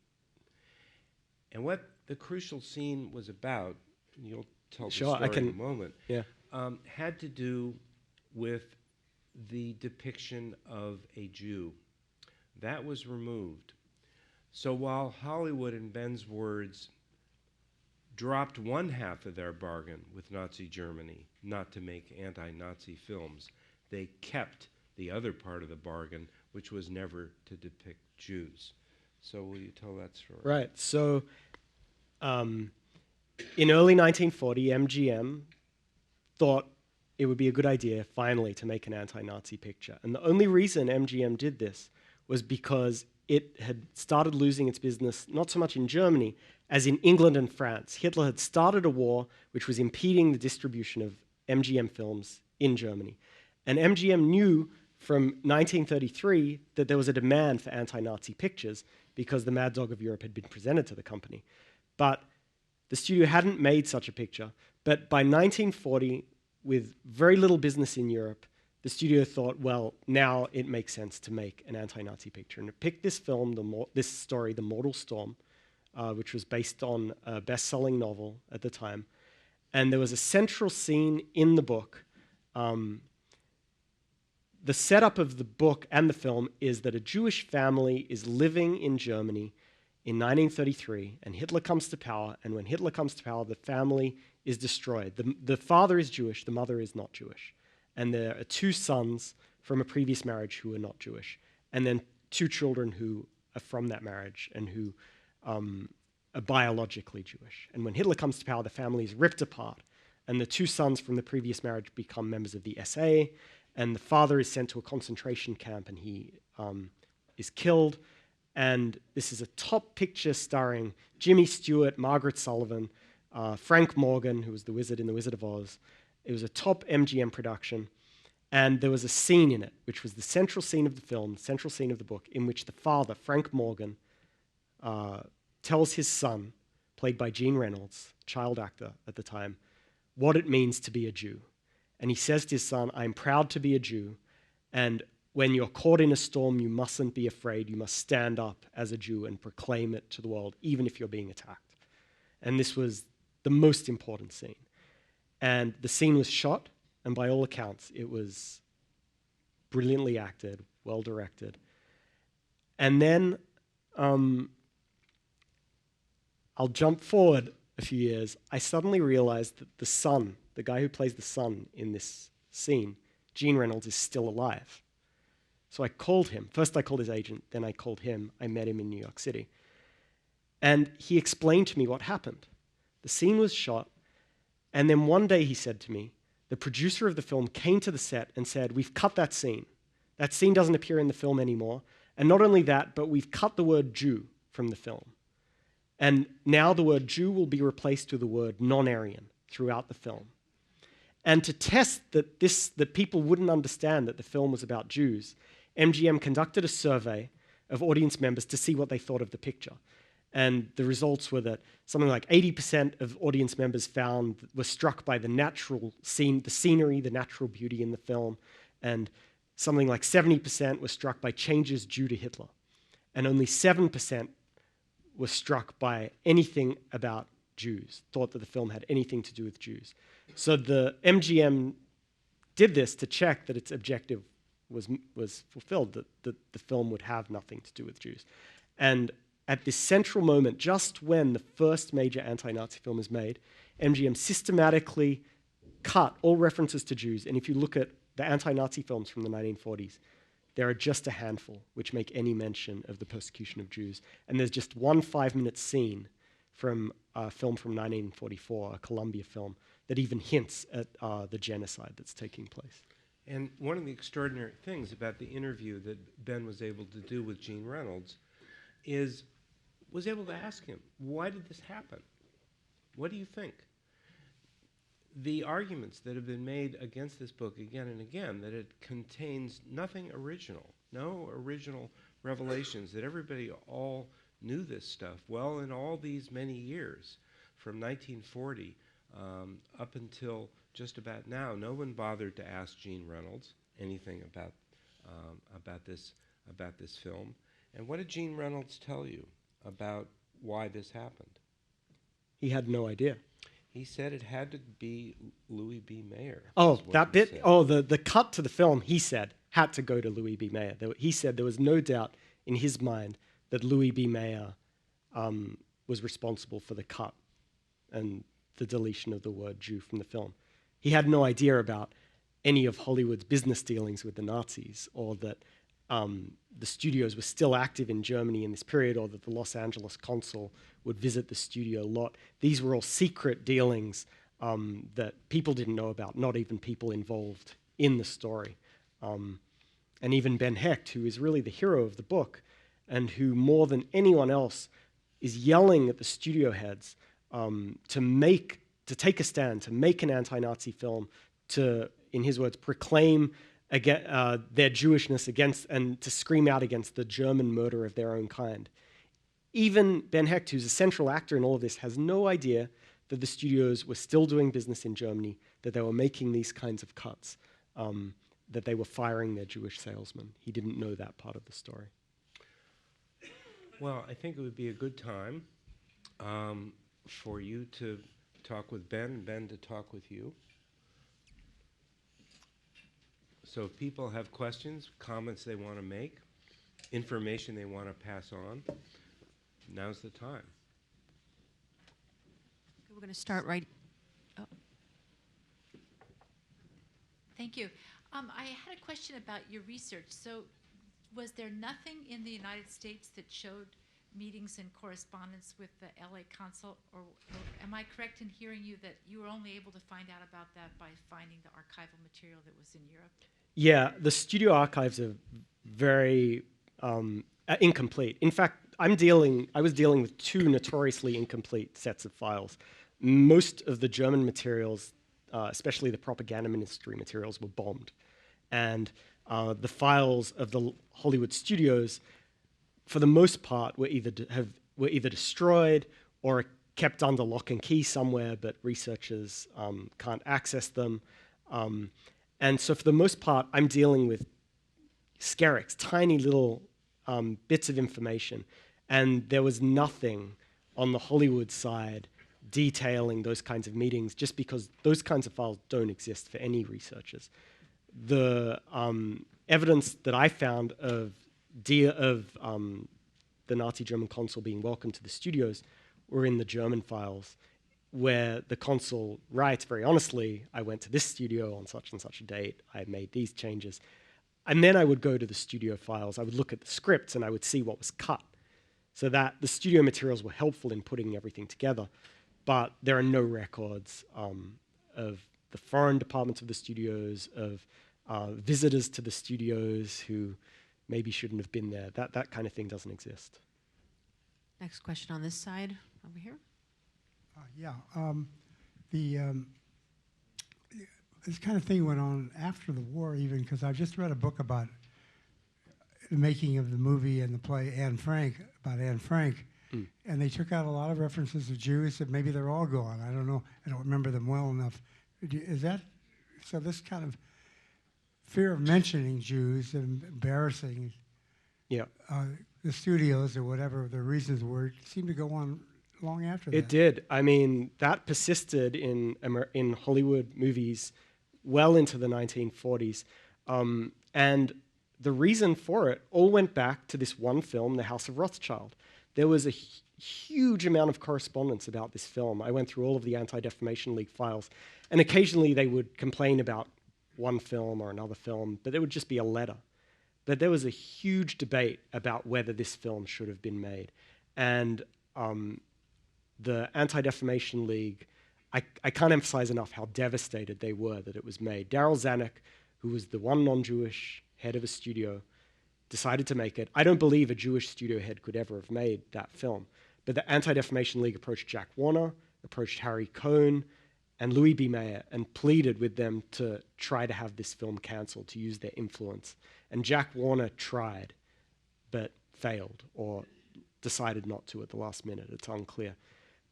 And what the crucial scene was about, and you'll tell the story in a moment, had to do with the depiction of a Jew. That was removed. So while Hollywood, in Ben's words, dropped one half of their bargain with Nazi Germany not to make anti-Nazi films, they kept the other part of the bargain, which was never to depict Jews. So will you tell that story? Right. So in early 1940, MGM thought it would be a good idea, finally, to make an anti-Nazi picture. And the only reason MGM did this was because it had started losing its business, not so much in Germany, as in England and France. Hitler had started a war which was impeding the distribution of MGM films in Germany. And MGM knew from 1933 that there was a demand for anti-Nazi pictures because The Mad Dog of Europe had been presented to the company. But The studio hadn't made such a picture, but by 1940, with very little business in Europe, the studio thought, well, now it makes sense to make an anti-Nazi picture. And it picked this film, this story, The Mortal Storm, which was based on a best-selling novel at the time. And there was a central scene in the book. The setup of the book and the film is that a Jewish family is living in Germany in 1933, and Hitler comes to power, and when Hitler comes to power, the family is destroyed. The father is Jewish, the mother is not Jewish. And there are 2 sons from a previous marriage who are not Jewish, and then 2 children who are from that marriage and who are biologically Jewish. And when Hitler comes to power, the family is ripped apart, and the 2 sons from the previous marriage become members of the SA, and the father is sent to a concentration camp, and he is killed. And this is a top picture starring Jimmy Stewart, Margaret Sullivan, Frank Morgan, who was the wizard in The Wizard of Oz. It was a top MGM production. And there was a scene in it, which was the central scene of the film, the central scene of the book, in which the father, Frank Morgan, tells his son, played by Gene Reynolds, child actor at the time, what it means to be a Jew. And he says to his son, I'm proud to be a Jew, and when you're caught in a storm, you mustn't be afraid. You must stand up as a Jew and proclaim it to the world, even if you're being attacked. And this was the most important scene. And the scene was shot, and by all accounts, it was brilliantly acted, well directed. And then I'll jump forward a few years. I suddenly realized that the son, the guy who plays the son in this scene, Gene Reynolds, is still alive. So I called him. First I called his agent, then I called him. I met him in New York City. And he explained to me what happened. The scene was shot, and then one day he said to me, the producer of the film came to the set and said, we've cut that scene. That scene doesn't appear in the film anymore. And not only that, but we've cut the word Jew from the film. And now the word Jew will be replaced with the word non-Aryan throughout the film. And to test that people wouldn't understand that the film was about Jews, MGM conducted a survey of audience members to see what they thought of the picture. And the results were that something like 80% of audience members were struck by the natural scene, the scenery, the natural beauty in the film, and something like 70% were struck by changes due to Hitler. And only 7% were struck by anything about Jews, thought that the film had anything to do with Jews. So the MGM did this to check that its objective was fulfilled, that the film would have nothing to do with Jews. And at this central moment, just when the first major anti-Nazi film is made, MGM systematically cut all references to Jews. And if you look at the anti-Nazi films from the 1940s, there are just a handful which make any mention of the persecution of Jews. And there's just one 5-minute scene from a film from 1944, a Columbia film, that even hints at the genocide that's taking place. And one of the extraordinary things about the interview that Ben was able to do with Gene Reynolds was able to ask him, why did this happen? What do you think? The arguments that have been made against this book again and again, that it contains nothing original, no original revelations, that everybody all knew this stuff well in all these many years, from 1940 up until just about now. No one bothered to ask Gene Reynolds anything about this film. And what did Gene Reynolds tell you about why this happened? He had no idea. He said it had to be Louis B. Mayer. Oh, that bit? Oh, the cut to the film, he said, had to go to Louis B. Mayer. He said there was no doubt in his mind that Louis B. Mayer was responsible for the cut and the deletion of the word Jew from the film. He had no idea about any of Hollywood's business dealings with the Nazis, or that the studios were still active in Germany in this period, or that the Los Angeles consul would visit the studio a lot. These were all secret dealings that people didn't know about, not even people involved in the story. And even Ben Hecht, who is really the hero of the book, and who more than anyone else is yelling at the studio heads to take a stand, to make an anti-Nazi film, to, in his words, proclaim their Jewishness against, and to scream out against the German murder of their own kind. even Ben Hecht, who's a central actor in all of this, has no idea that the studios were still doing business in Germany, that they were making these kinds of cuts, that they were firing their Jewish salesmen. He didn't know that part of the story. Well, I think it would be a good time for you to talk with Ben, and Ben to talk with you. So if people have questions, comments they want to make, information they want to pass on, now's the time. We're going to start right. Oh. Thank you. I had a question about your research. So, was there nothing in the United States that showed meetings and correspondence with the LA consul, or am I correct in hearing you that you were only able to find out about that by finding the archival material that was in Europe? Yeah, the studio archives are very incomplete. In fact, I was dealing with two notoriously incomplete sets of files. Most of the German materials, especially the propaganda ministry materials, were bombed. And the files of the Hollywood studios, for the most part, were either destroyed or kept under lock and key somewhere, but researchers can't access them. And so for the most part, I'm dealing with skerricks, tiny little bits of information. And there was nothing on the Hollywood side detailing those kinds of meetings, just because those kinds of files don't exist for any researchers. The evidence that I found of the Nazi German consul being welcomed to the studios were in the German files, where the consul writes very honestly, I went to this studio on such and such a date, I made these changes. And then I would go to the studio files, I would look at the scripts, and I would see what was cut. So that the studio materials were helpful in putting everything together, but there are no records of the foreign departments of the studios, of visitors to the studios who maybe shouldn't have been there. That kind of thing doesn't exist. Next question on this side, over here. This kind of thing went on after the war, even, because I just read a book about the making of the movie and the play Anne Frank, about Anne Frank, and they took out a lot of references to Jews that maybe they're all gone. I don't know. I don't remember them well enough. Is that, so this kind of fear of mentioning Jews and embarrassing the studios or whatever the reasons were seemed to go on long after that. It did. I mean, that persisted in Hollywood movies well into the 1940s. And the reason for it all went back to this one film, The House of Rothschild. There was a huge amount of correspondence about this film. I went through all of the Anti-Defamation League files, and occasionally they would complain about one film or another film, but there would just be a letter. But there was a huge debate about whether this film should have been made. And the Anti-Defamation League, I can't emphasize enough how devastated they were that it was made. Darryl Zanuck, who was the one non-Jewish head of a studio, decided to make it. I don't believe a Jewish studio head could ever have made that film. But the Anti-Defamation League approached Jack Warner, approached Harry Cohn, and Louis B. Mayer, and pleaded with them to try to have this film canceled, to use their influence. And Jack Warner tried, but failed, or decided not to at the last minute. It's unclear.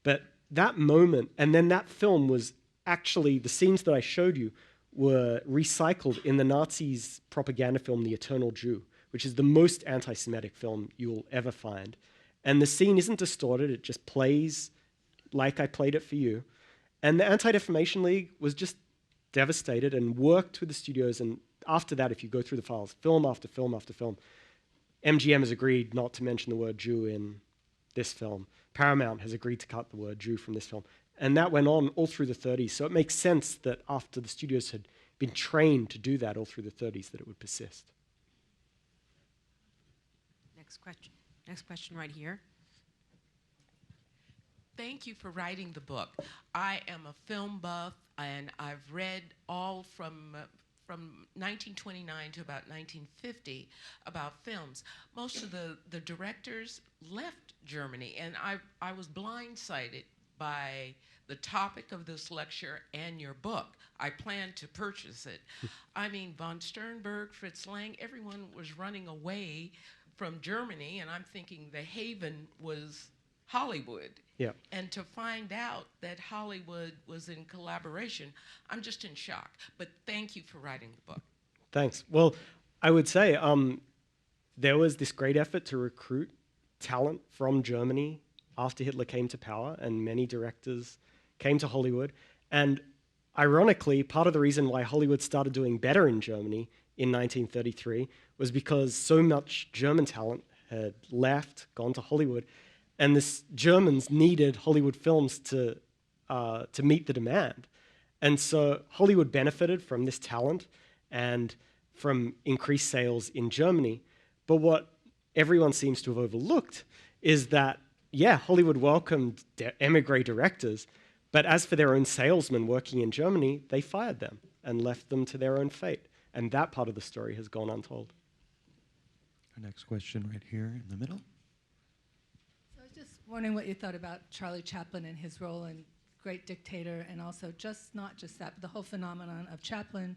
But that moment, and then that film was actually, the scenes that I showed you were recycled in the Nazis' propaganda film, The Eternal Jew, which is the most anti-Semitic film you'll ever find. And the scene isn't distorted, it just plays like I played it for you. And the Anti-Defamation League was just devastated and worked with the studios. And after that, if you go through the files, film after film after film, MGM has agreed not to mention the word Jew in this film. Paramount has agreed to cut the word Jew from this film. And that went on all through the 30s. So it makes sense that after the studios had been trained to do that all through the 30s, that it would persist. Next question right here. Thank you for writing the book. I am a film buff, and I've read all from 1929 to about 1950 about films. Most of the directors left Germany, and I was blindsided by the topic of this lecture and your book. I planned to purchase it. I mean, von Sternberg, Fritz Lang, everyone was running away from Germany, and I'm thinking the haven was Hollywood. Yeah. And to find out that Hollywood was in collaboration, I'm just in shock. But thank you for writing the book. Thanks. Well, I would say there was this great effort to recruit talent from Germany after Hitler came to power, and many directors came to Hollywood. And ironically, part of the reason why Hollywood started doing better in Germany in 1933 was because so much German talent had left, gone to Hollywood, and the Germans needed Hollywood films to meet the demand. And so Hollywood benefited from this talent and from increased sales in Germany. But what everyone seems to have overlooked is that, yeah, Hollywood welcomed emigre directors, but as for their own salesmen working in Germany, they fired them and left them to their own fate. And that part of the story has gone untold. Our next question right here in the middle. So I was just wondering what you thought about Charlie Chaplin and his role in Great Dictator, and also not just that, but the whole phenomenon of Chaplin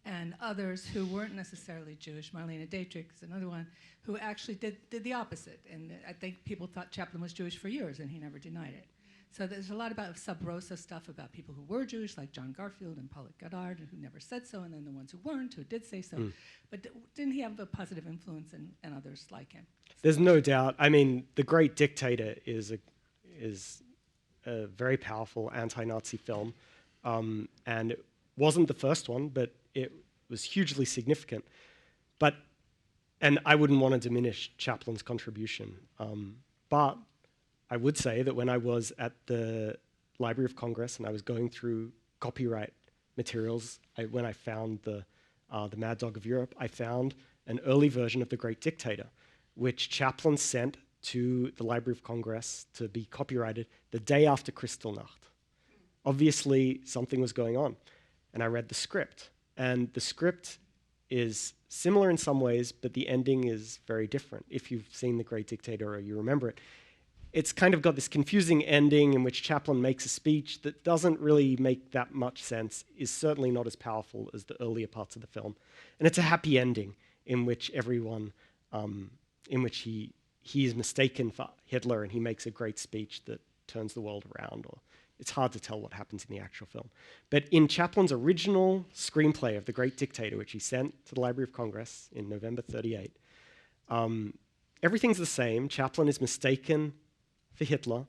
and others who weren't necessarily Jewish. Marlene Dietrich is another one who actually did the opposite. And I think people thought Chaplin was Jewish for years, and he never denied it. So there's a lot about sub rosa stuff about people who were Jewish, like John Garfield and Paulette Goddard, who never said so, and then the ones who weren't, who did say so. But didn't he have a positive influence and others like him? There's no doubt. I mean, The Great Dictator is a very powerful anti-Nazi film. And it wasn't the first one, but it was hugely significant. And I wouldn't want to diminish Chaplin's contribution. But I would say that when I was at the Library of Congress and I was going through copyright materials, when I found the Mad Dog of Europe, I found an early version of The Great Dictator, which Chaplin sent to the Library of Congress to be copyrighted the day after Kristallnacht. Obviously, something was going on. And I read the script. And the script is similar in some ways, but the ending is very different. If you've seen The Great Dictator or you remember it, it's kind of got this confusing ending in which Chaplin makes a speech that doesn't really make that much sense, is certainly not as powerful as the earlier parts of the film. And it's a happy ending in which everyone, in which he is mistaken for Hitler and he makes a great speech that turns the world around. Or it's hard to tell what happens in the actual film. But in Chaplin's original screenplay of The Great Dictator, which he sent to the Library of Congress in November 1938, everything's the same. Chaplin is mistaken for Hitler.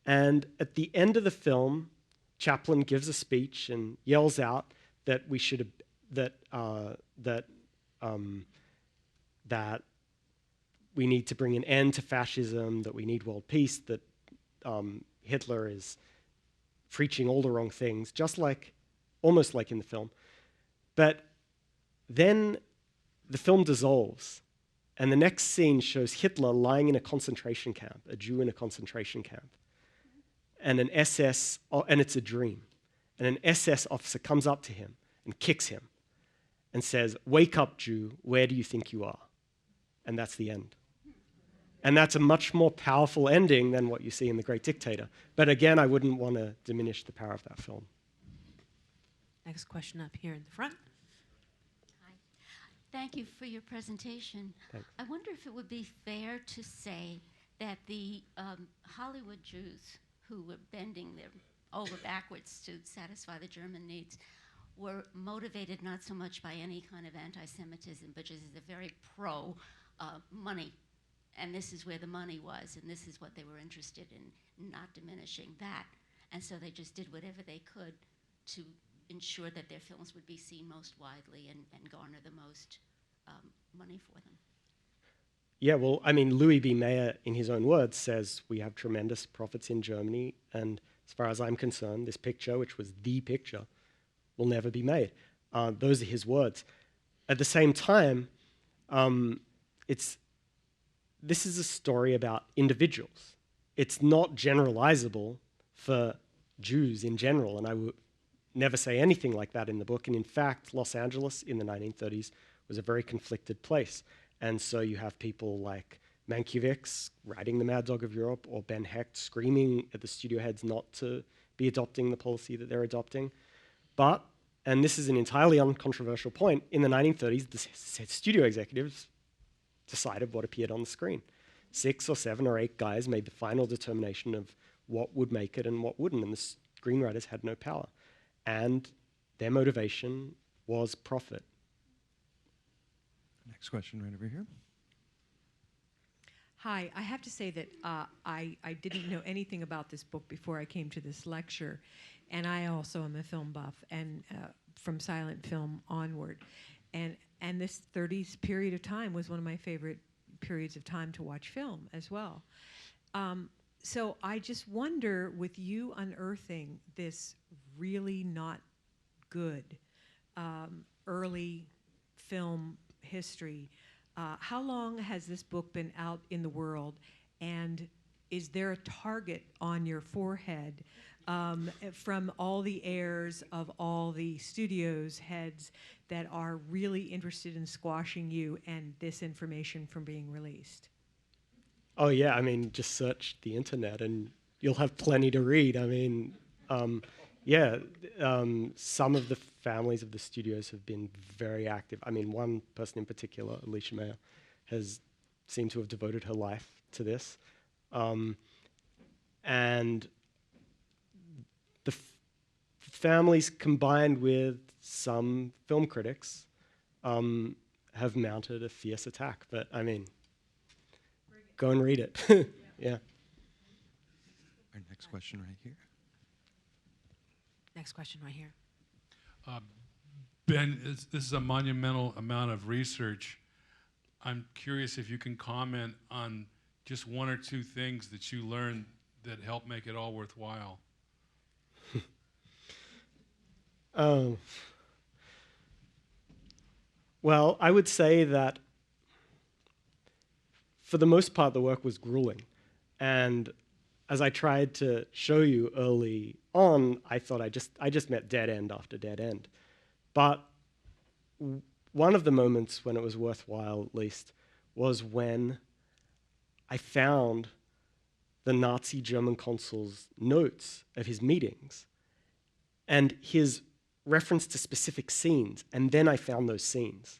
And at the end of the film, Chaplin gives a speech and yells out that we should that we need to bring an end to fascism, that we need world peace, that Hitler is preaching all the wrong things, almost like in the film. But then the film dissolves, and the next scene shows Hitler lying in a concentration camp, a Jew in a concentration camp. And and it's a dream. And an SS officer comes up to him and kicks him and says, "Wake up, Jew, where do you think you are?" And that's the end. And that's a much more powerful ending than what you see in The Great Dictator. But again, I wouldn't want to diminish the power of that film. Next question up here in the front. Hi. Thank you for your presentation. Thanks. I wonder if it would be fair to say that the Hollywood Jews who were bending their over backwards to satisfy the German needs were motivated not so much by any kind of anti-Semitism, but just as a very pro-money. And this is where the money was, and this is what they were interested in, not diminishing that. And so they just did whatever they could to ensure that their films would be seen most widely and garner the most money for them. Yeah, well, I mean, Louis B. Mayer, in his own words, says we have tremendous profits in Germany, and as far as I'm concerned, this picture, which was the picture, will never be made. Those are his words. At the same time, this is a story about individuals. It's not generalizable for Jews in general, and I would never say anything like that in the book. And in fact, Los Angeles in the 1930s was a very conflicted place. And so you have people like Mankiewicz writing The Mad Dog of Europe, or Ben Hecht screaming at the studio heads not to be adopting the policy that they're adopting. But, and this is an entirely uncontroversial point, in the 1930s, the studio executives decided what appeared on the screen. 6 or 7 or 8 guys made the final determination of what would make it and what wouldn't, and the screenwriters had no power. And their motivation was profit. Next question right over here. Hi, I have to say that I didn't know anything about this book before I came to this lecture, and I also am a film buff, and from silent film onward. And this 30s period of time was one of my favorite periods of time to watch film as well. So I just wonder, with you unearthing this really not good early film history, how long has this book been out in the world, and is there a target on your forehead from all the heirs of all the studios heads that are really interested in squashing you and this information from being released? Oh yeah, I mean, just search the internet and you'll have plenty to read. I mean, some of the families of the studios have been very active. I mean, one person in particular, Alicia Mayer, has seemed to have devoted her life to this. And the families, combined with some film critics, have mounted a fierce attack. But I mean, go and read it. Yeah. Our next question right here. Next question right here. Ben, this is a monumental amount of research. I'm curious if you can comment on just one or two things that you learned that helped make it all worthwhile. Well, I would say that for the most part, the work was grueling. And as I tried to show you early on, I thought I just met dead end after dead end. But one of the moments when it was worthwhile, at least, was when I found the Nazi German consul's notes of his meetings and his reference to specific scenes, and then I found those scenes.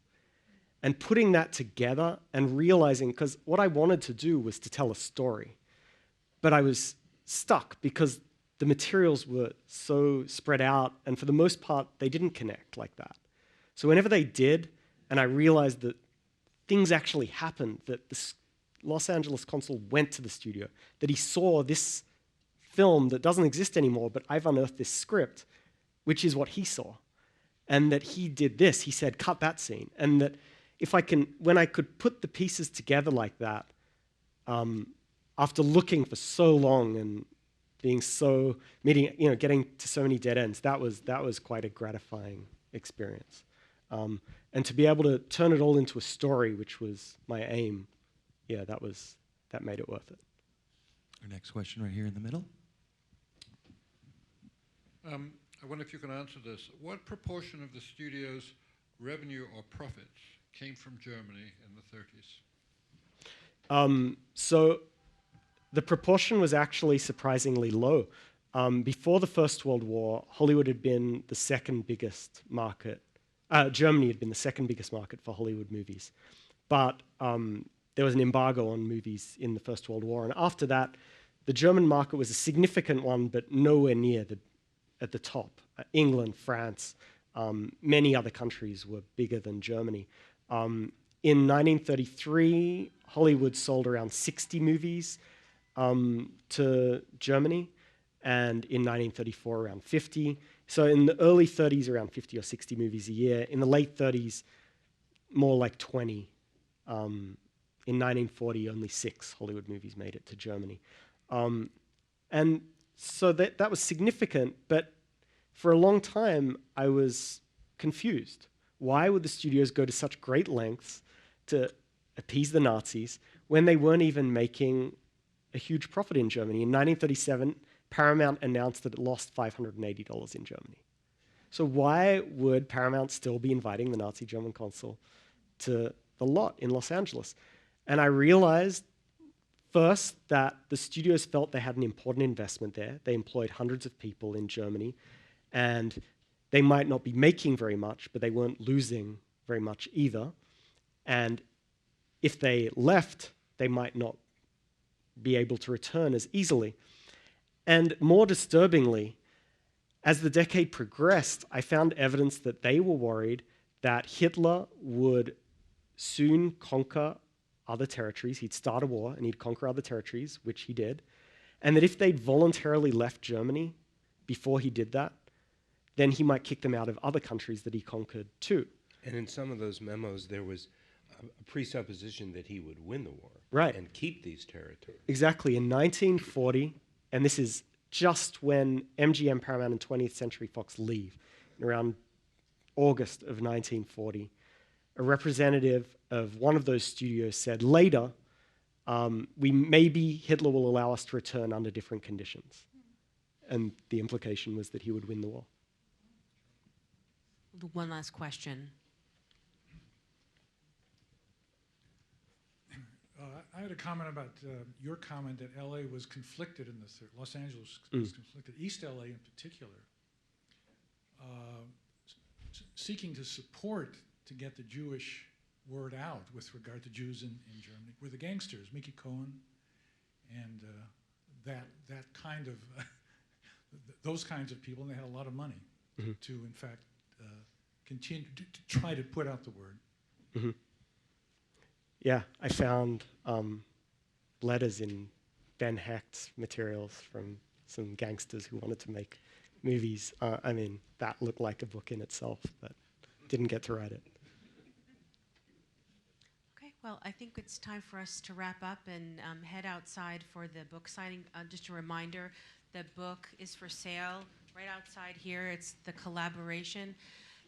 And putting that together and realizing, because what I wanted to do was to tell a story, but I was stuck because the materials were so spread out, and for the most part, they didn't connect like that. So whenever they did, and I realized that things actually happened, that the Los Angeles consul went to the studio, that he saw this film that doesn't exist anymore, but I've unearthed this script, which is what he saw, and that he did this. He said, cut that scene. And that when I could put the pieces together like that, after looking for so long and getting to so many dead ends, that was quite a gratifying experience. And to be able to turn it all into a story, which was my aim, that made it worth it. Our next question right here in the middle. I wonder if you can answer this. What proportion of the studio's revenue or profits came from Germany in the 30s? So the proportion was actually surprisingly low. Before the First World War, Hollywood had been the second biggest market. Germany had been the second biggest market for Hollywood movies. But there was an embargo on movies in the First World War. And after that, the German market was a significant one, but nowhere near at the top. England, France, many other countries were bigger than Germany. In 1933, Hollywood sold around 60 movies to Germany, and in 1934, around 50. So in the early 30s, around 50 or 60 movies a year. In the late 30s, more like 20. In 1940, only 6 Hollywood movies made it to Germany. And so that was significant, but for a long time, I was confused. Why would the studios go to such great lengths to appease the Nazis when they weren't even making a huge profit in Germany? In 1937, Paramount announced that it lost $580 in Germany. So why would Paramount still be inviting the Nazi German consul to the lot in Los Angeles? And I realized first that the studios felt they had an important investment there. They employed hundreds of people in Germany, and they might not be making very much, but they weren't losing very much either. And if they left, they might not be able to return as easily. And more disturbingly, as the decade progressed, I found evidence that they were worried that Hitler would soon conquer other territories. He'd start a war and he'd conquer other territories, which he did. And that if they'd voluntarily left Germany before he did that, then he might kick them out of other countries that he conquered too. And in some of those memos, there was a presupposition that he would win the war. Right. And keep these territories. Exactly. In 1940, and this is just when MGM, Paramount, and 20th Century Fox leave, around August of 1940, a representative of one of those studios said, later, maybe Hitler will allow us to return under different conditions. And the implication was that he would win the war. One last question. I had a comment about your comment that LA was conflicted in this, Los Angeles was conflicted, East LA in particular, seeking to support to get the Jewish word out with regard to Jews in Germany were the gangsters, Mickey Cohen, and that kind of, those kinds of people, and they had a lot of money to, in fact, continue to try to put out the word. Yeah, I found letters in Ben Hecht's materials from some gangsters who wanted to make movies. I mean, that looked like a book in itself, but didn't get to write it. Okay, well, I think it's time for us to wrap up and head outside for the book signing. Just a reminder, the book is for sale right outside here. It's The Collaboration.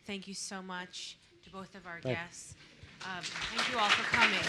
Thank you so much to both of our guests. Thank you all for coming.